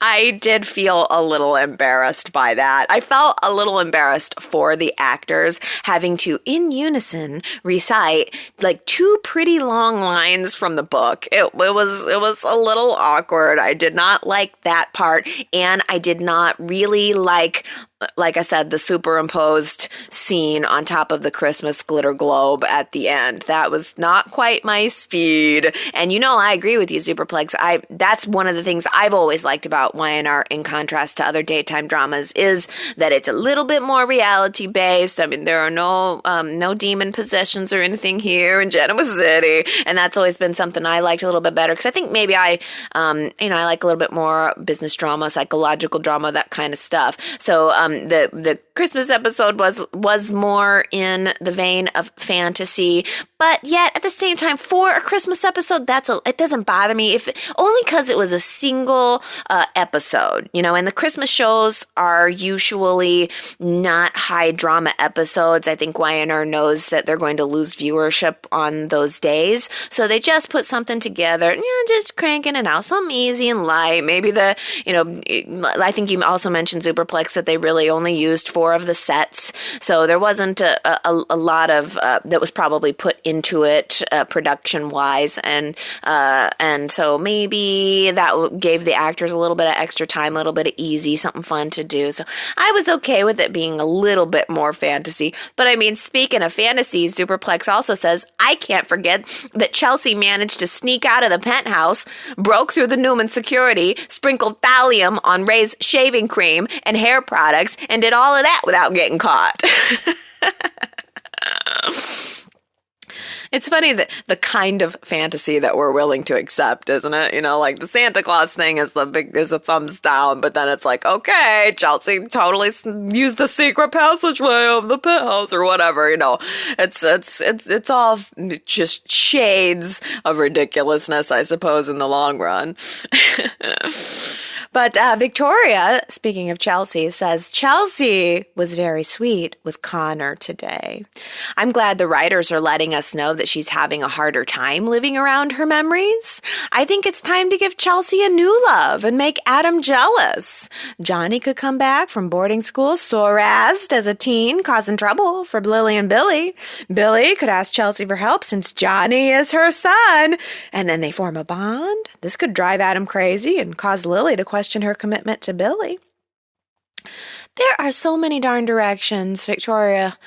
I did feel a little embarrassed by that. I felt a little embarrassed for the actors having to, in unison, recite like 2 pretty long lines from the book. It was a little awkward. I did not like that part, and I did not really like I said, the superimposed scene on top of the Christmas glitter globe at the end. That was not quite my speed. And I agree with you, Superplex. That's one of the things I've always liked about Y&R in contrast to other daytime dramas is that it's a little bit more reality based. I mean, there are no demon possessions or anything here in Genoa City, and that's always been something I liked a little bit better because I think maybe I like a little bit more business drama, psychological drama, that kind of stuff. So the Christmas episode was more in the vein of fantasy, but yet at the same time, for a Christmas episode, it doesn't bother me only because it was a single episode, and the Christmas shows are usually not high drama episodes. I think Y&R knows that they're going to lose viewership on those days, so they just put something together, just cranking it out, something easy and light. Maybe I think you also mentioned Superplex that they really only used 4 of the sets, so there wasn't a lot of that was probably put into it production wise, and so maybe that gave the actors a little bit of extra time, a little bit of easy, something fun to do. So I was okay with it being a little bit more fantasy. But I mean, speaking of fantasy, Superplex also says, I can't forget that Chelsea managed to sneak out of the penthouse, broke through the Newman security, sprinkled thallium on Ray's shaving cream and hair products, and did all of that without getting caught. It's funny that the kind of fantasy that we're willing to accept, isn't it? Like the Santa Claus thing is a thumbs down, but then it's like, okay, Chelsea totally used the secret passageway of the penthouse or whatever. It's all just shades of ridiculousness, I suppose, in the long run. But Victoria, speaking of Chelsea, says, Chelsea was very sweet with Connor today. I'm glad the writers are letting us know that she's having a harder time living around her memories. I think it's time to give Chelsea a new love and make Adam jealous. Johnny could come back from boarding school sore-assed as a teen, causing trouble for Lily and Billy. Billy could ask Chelsea for help since Johnny is her son, and then they form a bond. This could drive Adam crazy and cause Lily to question her commitment to Billy. There are so many darn directions, Victoria,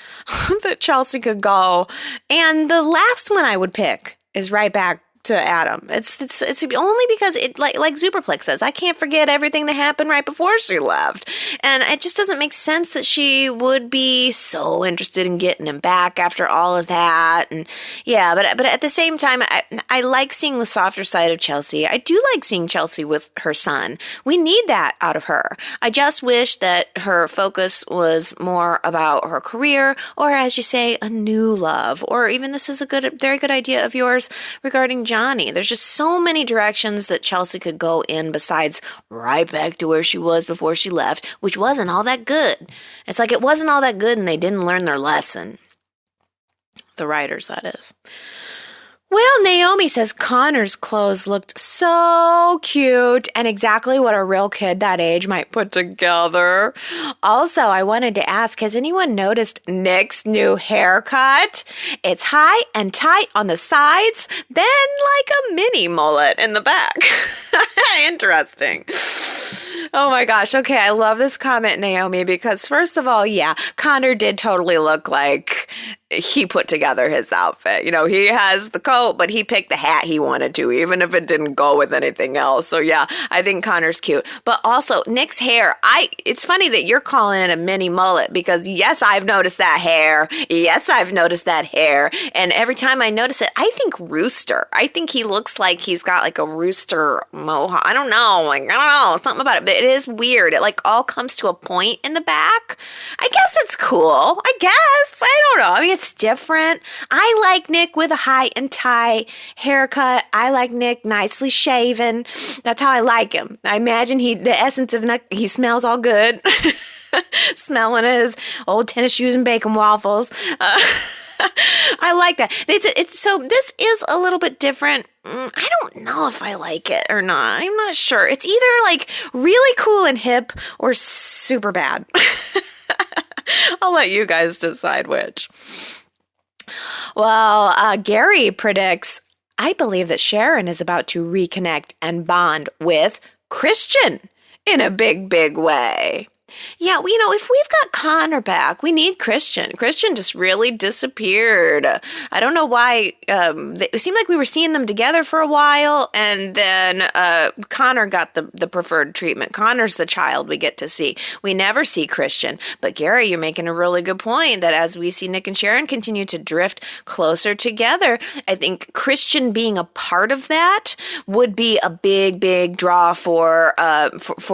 that Chelsea could go. And the last one I would pick is right back to Adam. It's only because it like Superplex says, I can't forget everything that happened right before she left. And it just doesn't make sense that she would be so interested in getting him back after all of that. And yeah, but at the same time, I like seeing the softer side of Chelsea. I do like seeing Chelsea with her son. We need that out of her. I just wish that her focus was more about her career, or as you say, a new love, or even this is a very good idea of yours regarding Johnny. There's just so many directions that Chelsea could go in besides right back to where she was before she left, which wasn't all that good. It's like it wasn't all that good and they didn't learn their lesson. The writers, that is. Well, Naomi says Connor's clothes looked so cute and exactly what a real kid that age might put together. Also, I wanted to ask, has anyone noticed Nick's new haircut? It's high and tight on the sides, then like a mini mullet in the back. Interesting. Oh my gosh. Okay, I love this comment, Naomi, because first of all, yeah, Connor did totally look like he put together his outfit. You know, he has the coat, but he picked the hat he wanted to, even if it didn't go with anything else. So yeah, I think Connor's cute. But also, Nick's hair, it's funny that you're calling it a mini mullet because yes, I've noticed that hair. Yes, I've noticed that hair. And every time I notice it, I think rooster. I think he looks like he's got like a rooster mohawk. I don't know, something about it. But it is weird. It like all comes to a point in the back. I guess it's cool. I guess. I don't know. I mean, it's different. I like Nick with a high and tie haircut. I like Nick nicely shaven. That's how I like him. I imagine the essence of Nick, he smells all good. Smelling his old tennis shoes and bacon waffles. I like that. So this is a little bit different. I don't know if I like it or not. I'm not sure. It's either like really cool and hip or super bad. I'll let you guys decide which. Well, Gary predicts, I believe that Sharon is about to reconnect and bond with Christian in a big, big way. Yeah, you know, if we've got Connor back, we need Christian. Christian just really disappeared. I don't know why. It seemed like we were seeing them together for a while, and then Connor got the preferred treatment. Connor's the child we get to see. We never see Christian. But Gary, you're making a really good point that as we see Nick and Sharon continue to drift closer together, I think Christian being a part of that would be a big, big draw for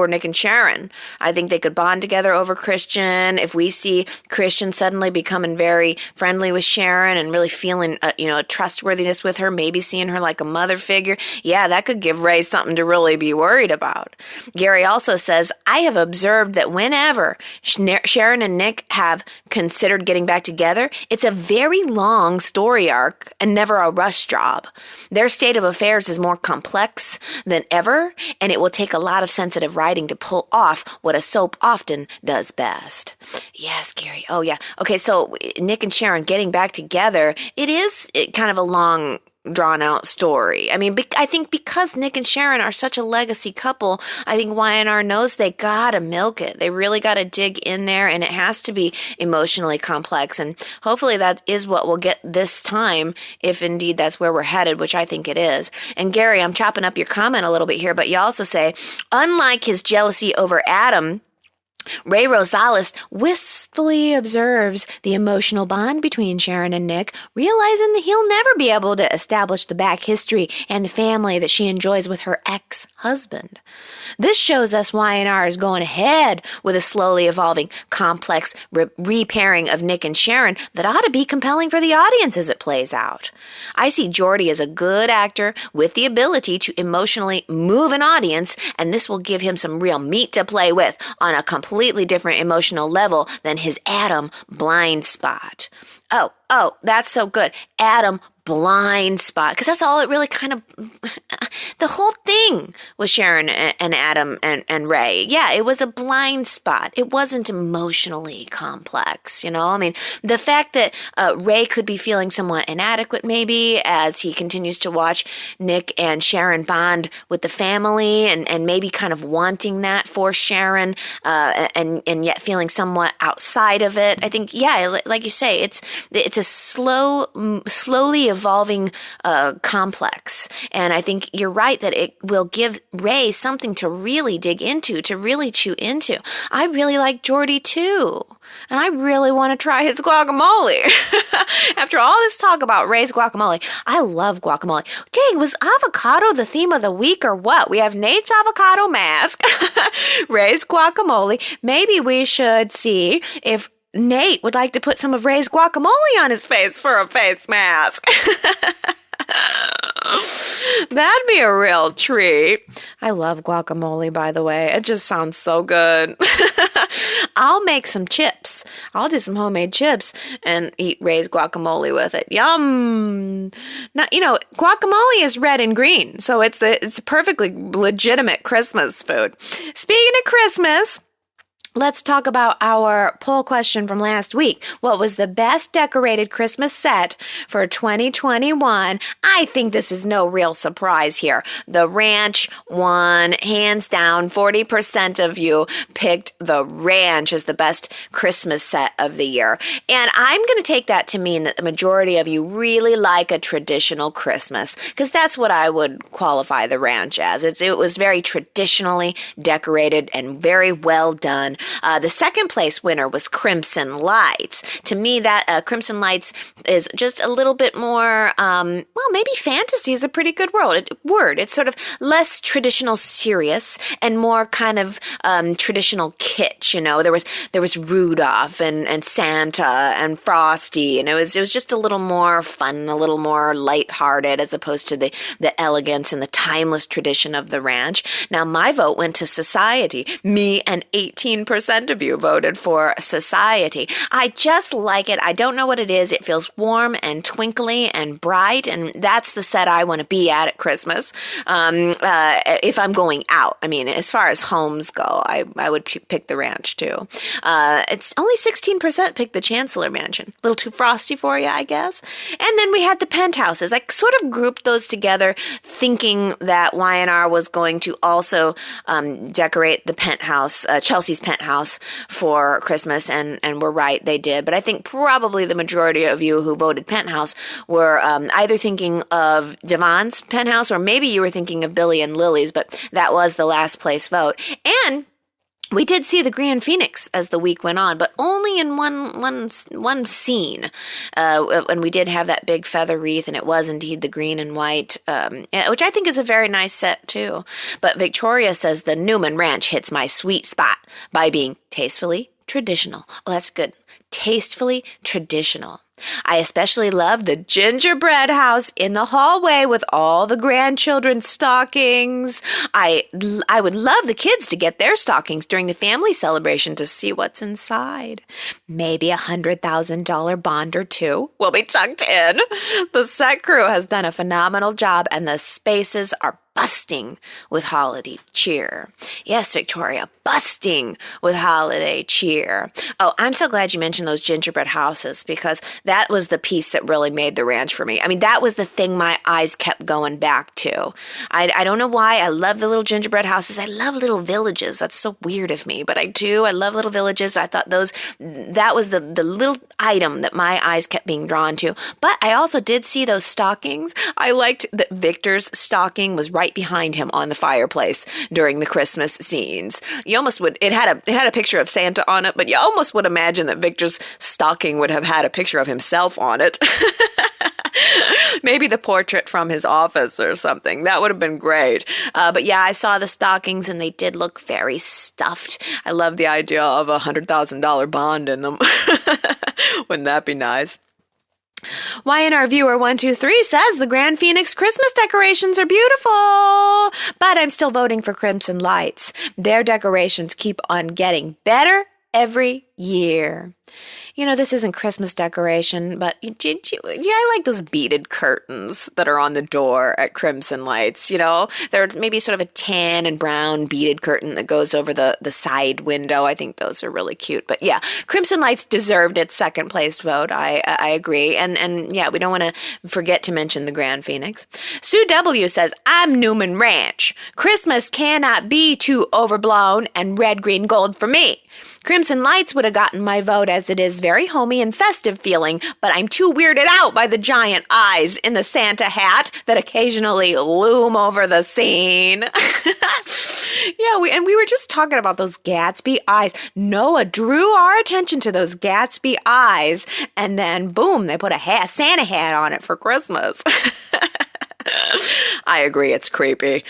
Nick and Sharon. I think they could bond together over Christian. If we see Christian suddenly becoming very friendly with Sharon and really feeling a trustworthiness with her, maybe seeing her like a mother figure, yeah, that could give Ray something to really be worried about. Gary also says, I have observed that whenever Sharon and Nick have considered getting back together, it's a very long story arc and never a rush job. Their state of affairs is more complex than ever, and it will take a lot of sensitive writing to pull off what a soap often does best. Yes, Gary. Oh, yeah. Okay, so Nick and Sharon getting back together, it is kind of a long, drawn-out story. I mean, I think because Nick and Sharon are such a legacy couple, I think Y&R knows they gotta milk it. They really gotta dig in there, and it has to be emotionally complex, and hopefully that is what we'll get this time, if indeed that's where we're headed, which I think it is. And Gary, I'm chopping up your comment a little bit here, but you also say, unlike his jealousy over Adam, Ray Rosales wistfully observes the emotional bond between Sharon and Nick, realizing that he'll never be able to establish the back history and family that she enjoys with her ex-husband. This shows us Y&R is going ahead with a slowly evolving, complex repairing of Nick and Sharon that ought to be compelling for the audience as it plays out. I see Jordy as a good actor with the ability to emotionally move an audience, and this will give him some real meat to play with on a completely different emotional level than his Adam blind spot. Oh, that's so good. Adam blind spot, because that's all it really kind of, the whole thing with Sharon and Adam and Ray, yeah, it was a blind spot. It wasn't emotionally complex, you know? I mean, the fact that Ray could be feeling somewhat inadequate maybe as he continues to watch Nick and Sharon bond with the family and maybe kind of wanting that for Sharon and yet feeling somewhat outside of it. I think, yeah, like you say, it's a slowly evolving complex. And I think you're right that it will give Ray something to really dig into, to really chew into. I really like Jordy too. And I really want to try his guacamole. After all this talk about Ray's guacamole, I love guacamole. Dang, was avocado the theme of the week or what? We have Nate's avocado mask, Ray's guacamole. Maybe we should see if Nate would like to put some of Ray's guacamole on his face for a face mask. That'd be a real treat. I love guacamole, by the way. It just sounds so good. I'll make some chips. I'll do some homemade chips and eat Ray's guacamole with it. Yum. Now, guacamole is red and green, so it's a perfectly legitimate Christmas food. Speaking of Christmas, let's talk about our poll question from last week. What was the best decorated Christmas set for 2021? I think this is no real surprise here. The ranch won, hands down. 40% of you picked the ranch as the best Christmas set of the year. And I'm going to take that to mean that the majority of you really like a traditional Christmas, because that's what I would qualify the ranch as. It was very traditionally decorated and very well done. The second place winner was Crimson Lights. To me, that Crimson Lights is just a little bit more, maybe fantasy is a pretty good word. It's sort of less traditional serious and more kind of traditional kitsch. There was Rudolph and Santa and Frosty, and it was just a little more fun, a little more lighthearted as opposed to the elegance and the timeless tradition of the ranch. Now, my vote went to Society. Me and 18% of you voted for Society. I just like it. I don't know what it is. It feels warm and twinkly and bright, and that's the set I want to be at Christmas. If I'm going out, I mean, as far as homes go, I would pick the ranch too. It's only 16% picked the Chancellor Mansion. A little too frosty for you, I guess. And then we had the penthouses. I sort of grouped those together, thinking that Y&R was going to also decorate the penthouse, Chelsea's penthouse, for Christmas, and we're right, they did. But I think probably the majority of you who voted penthouse were either thinking of Devon's penthouse, or maybe you were thinking of Billy and Lily's, but that was the last place vote. And we did see the Grand Phoenix as the week went on, but only in one scene. And we did have that big feather wreath, and it was indeed the green and white, which I think is a very nice set too. But Victoria says the Newman Ranch hits my sweet spot by being tastefully traditional. Oh, that's good. Tastefully traditional. I especially love the gingerbread house in the hallway with all the grandchildren's stockings. I would love the kids to get their stockings during the family celebration to see what's inside. Maybe $100,000 bond or two will be tucked in. The set crew has done a phenomenal job, and the spaces are busting with holiday cheer. Yes, Victoria, busting with holiday cheer. Oh, I'm so glad you mentioned those gingerbread houses, because that was the piece that really made the ranch for me. I mean, that was the thing my eyes kept going back to. I don't know why. I love the little gingerbread houses. I love little villages. That's so weird of me, but I do. I love little villages. I thought that was the little item that my eyes kept being drawn to. But I also did see those stockings. I liked that Victor's stocking was right behind him on the fireplace during the Christmas scenes. You almost would, it had a picture of Santa on it, but you almost would imagine that Victor's stocking would have had a picture of himself on it. Maybe the portrait from his office or something. That would have been great. But yeah, I saw the stockings and they did look very stuffed. I love the idea of $100,000 bond in them. Wouldn't that be nice? Y&R Viewer 123 says the Grand Phoenix Christmas decorations are beautiful, but I'm still voting for Crimson Lights. Their decorations keep on getting better every year. This isn't Christmas decoration, but I like those beaded curtains that are on the door at Crimson Lights. They're maybe sort of a tan and brown beaded curtain that goes over the side window. I think those are really cute. But yeah, Crimson Lights deserved its second place vote. I agree. And yeah, we don't want to forget to mention the Grand Phoenix. Sue W. says, I'm Newman Ranch. Christmas cannot be too overblown and red, green, gold for me. Crimson Lights would have gotten my vote as it is very homey and festive feeling, but I'm too weirded out by the giant eyes in the Santa hat that occasionally loom over the scene. Yeah, we were just talking about those Gatsby eyes. Noah drew our attention to those Gatsby eyes, and then boom, they put a Santa hat on it for Christmas. I agree, it's creepy.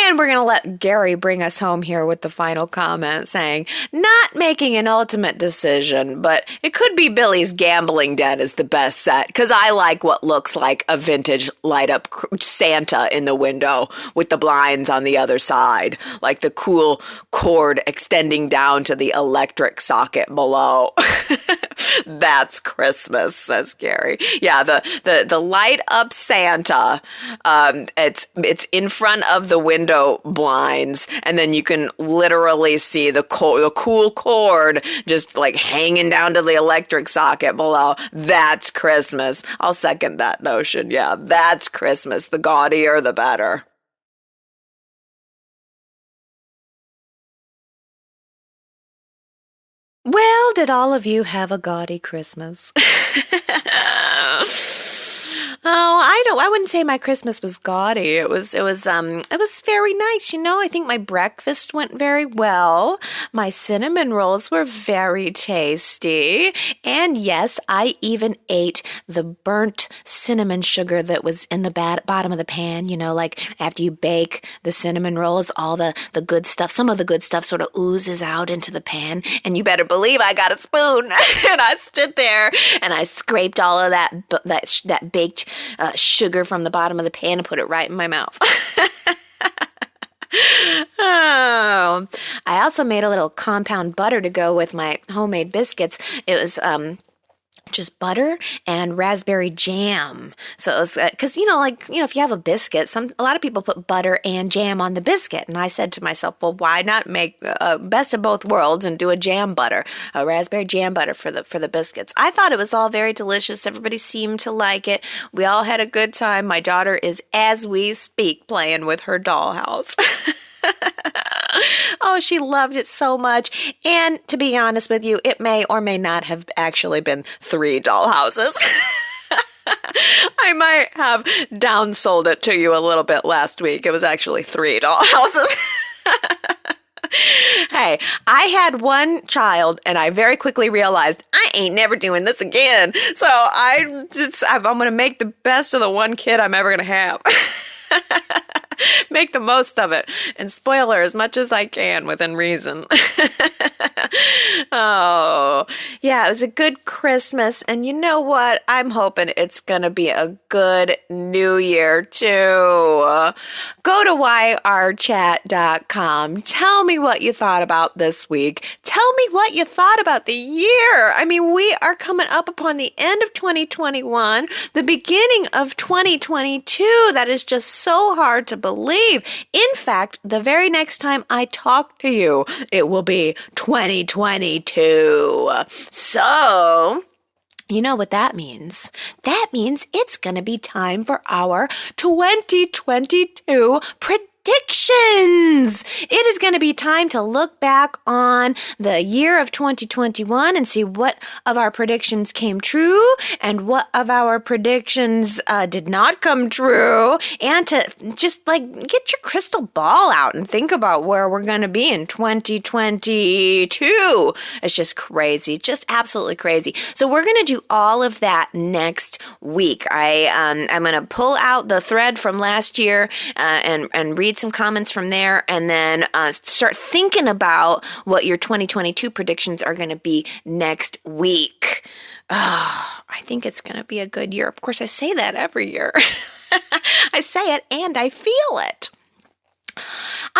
And we're going to let Gary bring us home here with the final comment saying, not making an ultimate decision, but it could be Billy's Gambling Den is the best set because I like what looks like a vintage light up Santa in the window with the blinds on the other side, like the cool cord extending down to the electric socket below. That's Christmas, says Gary. Yeah, the light up Santa, it's in front of the window blinds, and then you can literally see the cool cord just like hanging down to the electric socket below. That's Christmas. I'll second that notion. Yeah, that's Christmas. The gaudier, the better. Well, did all of you have a gaudy Christmas? I wouldn't say my Christmas was gaudy. It was very nice. I think my breakfast went very well. My cinnamon rolls were very tasty. And yes, I even ate the burnt cinnamon sugar that was in the bottom of the pan. Like after you bake the cinnamon rolls, all the good stuff, some of the good stuff sort of oozes out into the pan. And you better believe I got a spoon and I stood there and I scraped all of that baked sugar from the bottom of the pan and put it right in my mouth. Oh, I also made a little compound butter to go with my homemade biscuits. It was just butter and raspberry jam. So it was, because, if you have a biscuit, a lot of people put butter and jam on the biscuit. And I said to myself, well, why not make best of both worlds and do a jam butter, a raspberry jam butter for the biscuits. I thought it was all very delicious. Everybody seemed to like it. We all had a good time. My daughter is, as we speak, playing with her dollhouse. Oh, she loved it so much. And to be honest with you, it may or may not have actually been 3 dollhouses. I might have downsold it to you a little bit last week. It was actually 3 dollhouses. Hey, I had one child and I very quickly realized I ain't never doing this again. So I'm going to make the best of the one kid I'm ever going to have. Make the most of it and spoil her as much as I can within reason. Oh, yeah, it was a good Christmas. And you know what? I'm hoping it's going to be a good New Year, too. Go to yrchat.com. Tell me what you thought about this week. Tell me what you thought about the year. I mean, we are coming up upon the end of 2021, the beginning of 2022. That is just so hard to believe. In fact, the very next time I talk to you, it will be 2022. So, you know what that means? That means it's going to be time for our 2022 predictions. It is going to be time to look back on the year of 2021 and see what of our predictions came true and what of our predictions did not come true, and to just get your crystal ball out and think about where we're going to be in 2022. It's just crazy, just absolutely crazy. So we're going to do all of that next week. I'm going to pull out the thread from last year and read some comments from there, and then start thinking about what your 2022 predictions are going to be next week. Oh, I think it's going to be a good year. Of course, I say that every year. I say it and I feel it.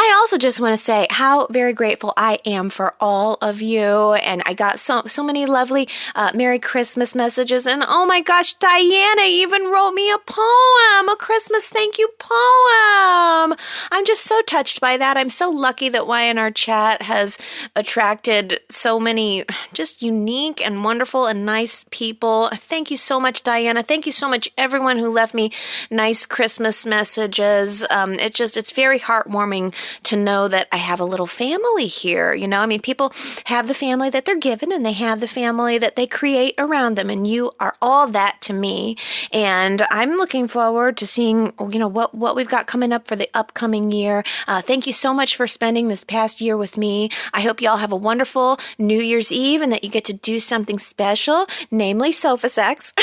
I also just want to say how very grateful I am for all of you. And I got so many lovely Merry Christmas messages. And oh my gosh, Diana even wrote me a poem, a Christmas thank you poem. I'm just so touched by that. I'm so lucky that Y&R Chat has attracted so many just unique and wonderful and nice people. Thank you so much, Diana. Thank you so much, everyone who left me nice Christmas messages. It's very heartwarming to know that I have a little family here. You know, I mean, people have the family that they're given and they have the family that they create around them. And you are all that to me. And I'm looking forward to seeing, you know, what we've got coming up for the upcoming year. Thank you so much for spending this past year with me. I hope you all have a wonderful New Year's Eve and that you get to do something special, namely sofa sex.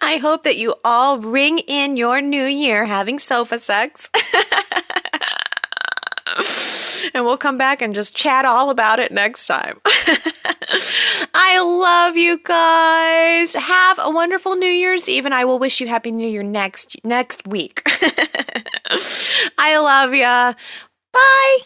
I hope that you all ring in your new year having sofa sex. And we'll come back and just chat all about it next time. I love you guys. Have a wonderful New Year's Eve, and I will wish you Happy New Year next week. I love ya. Bye.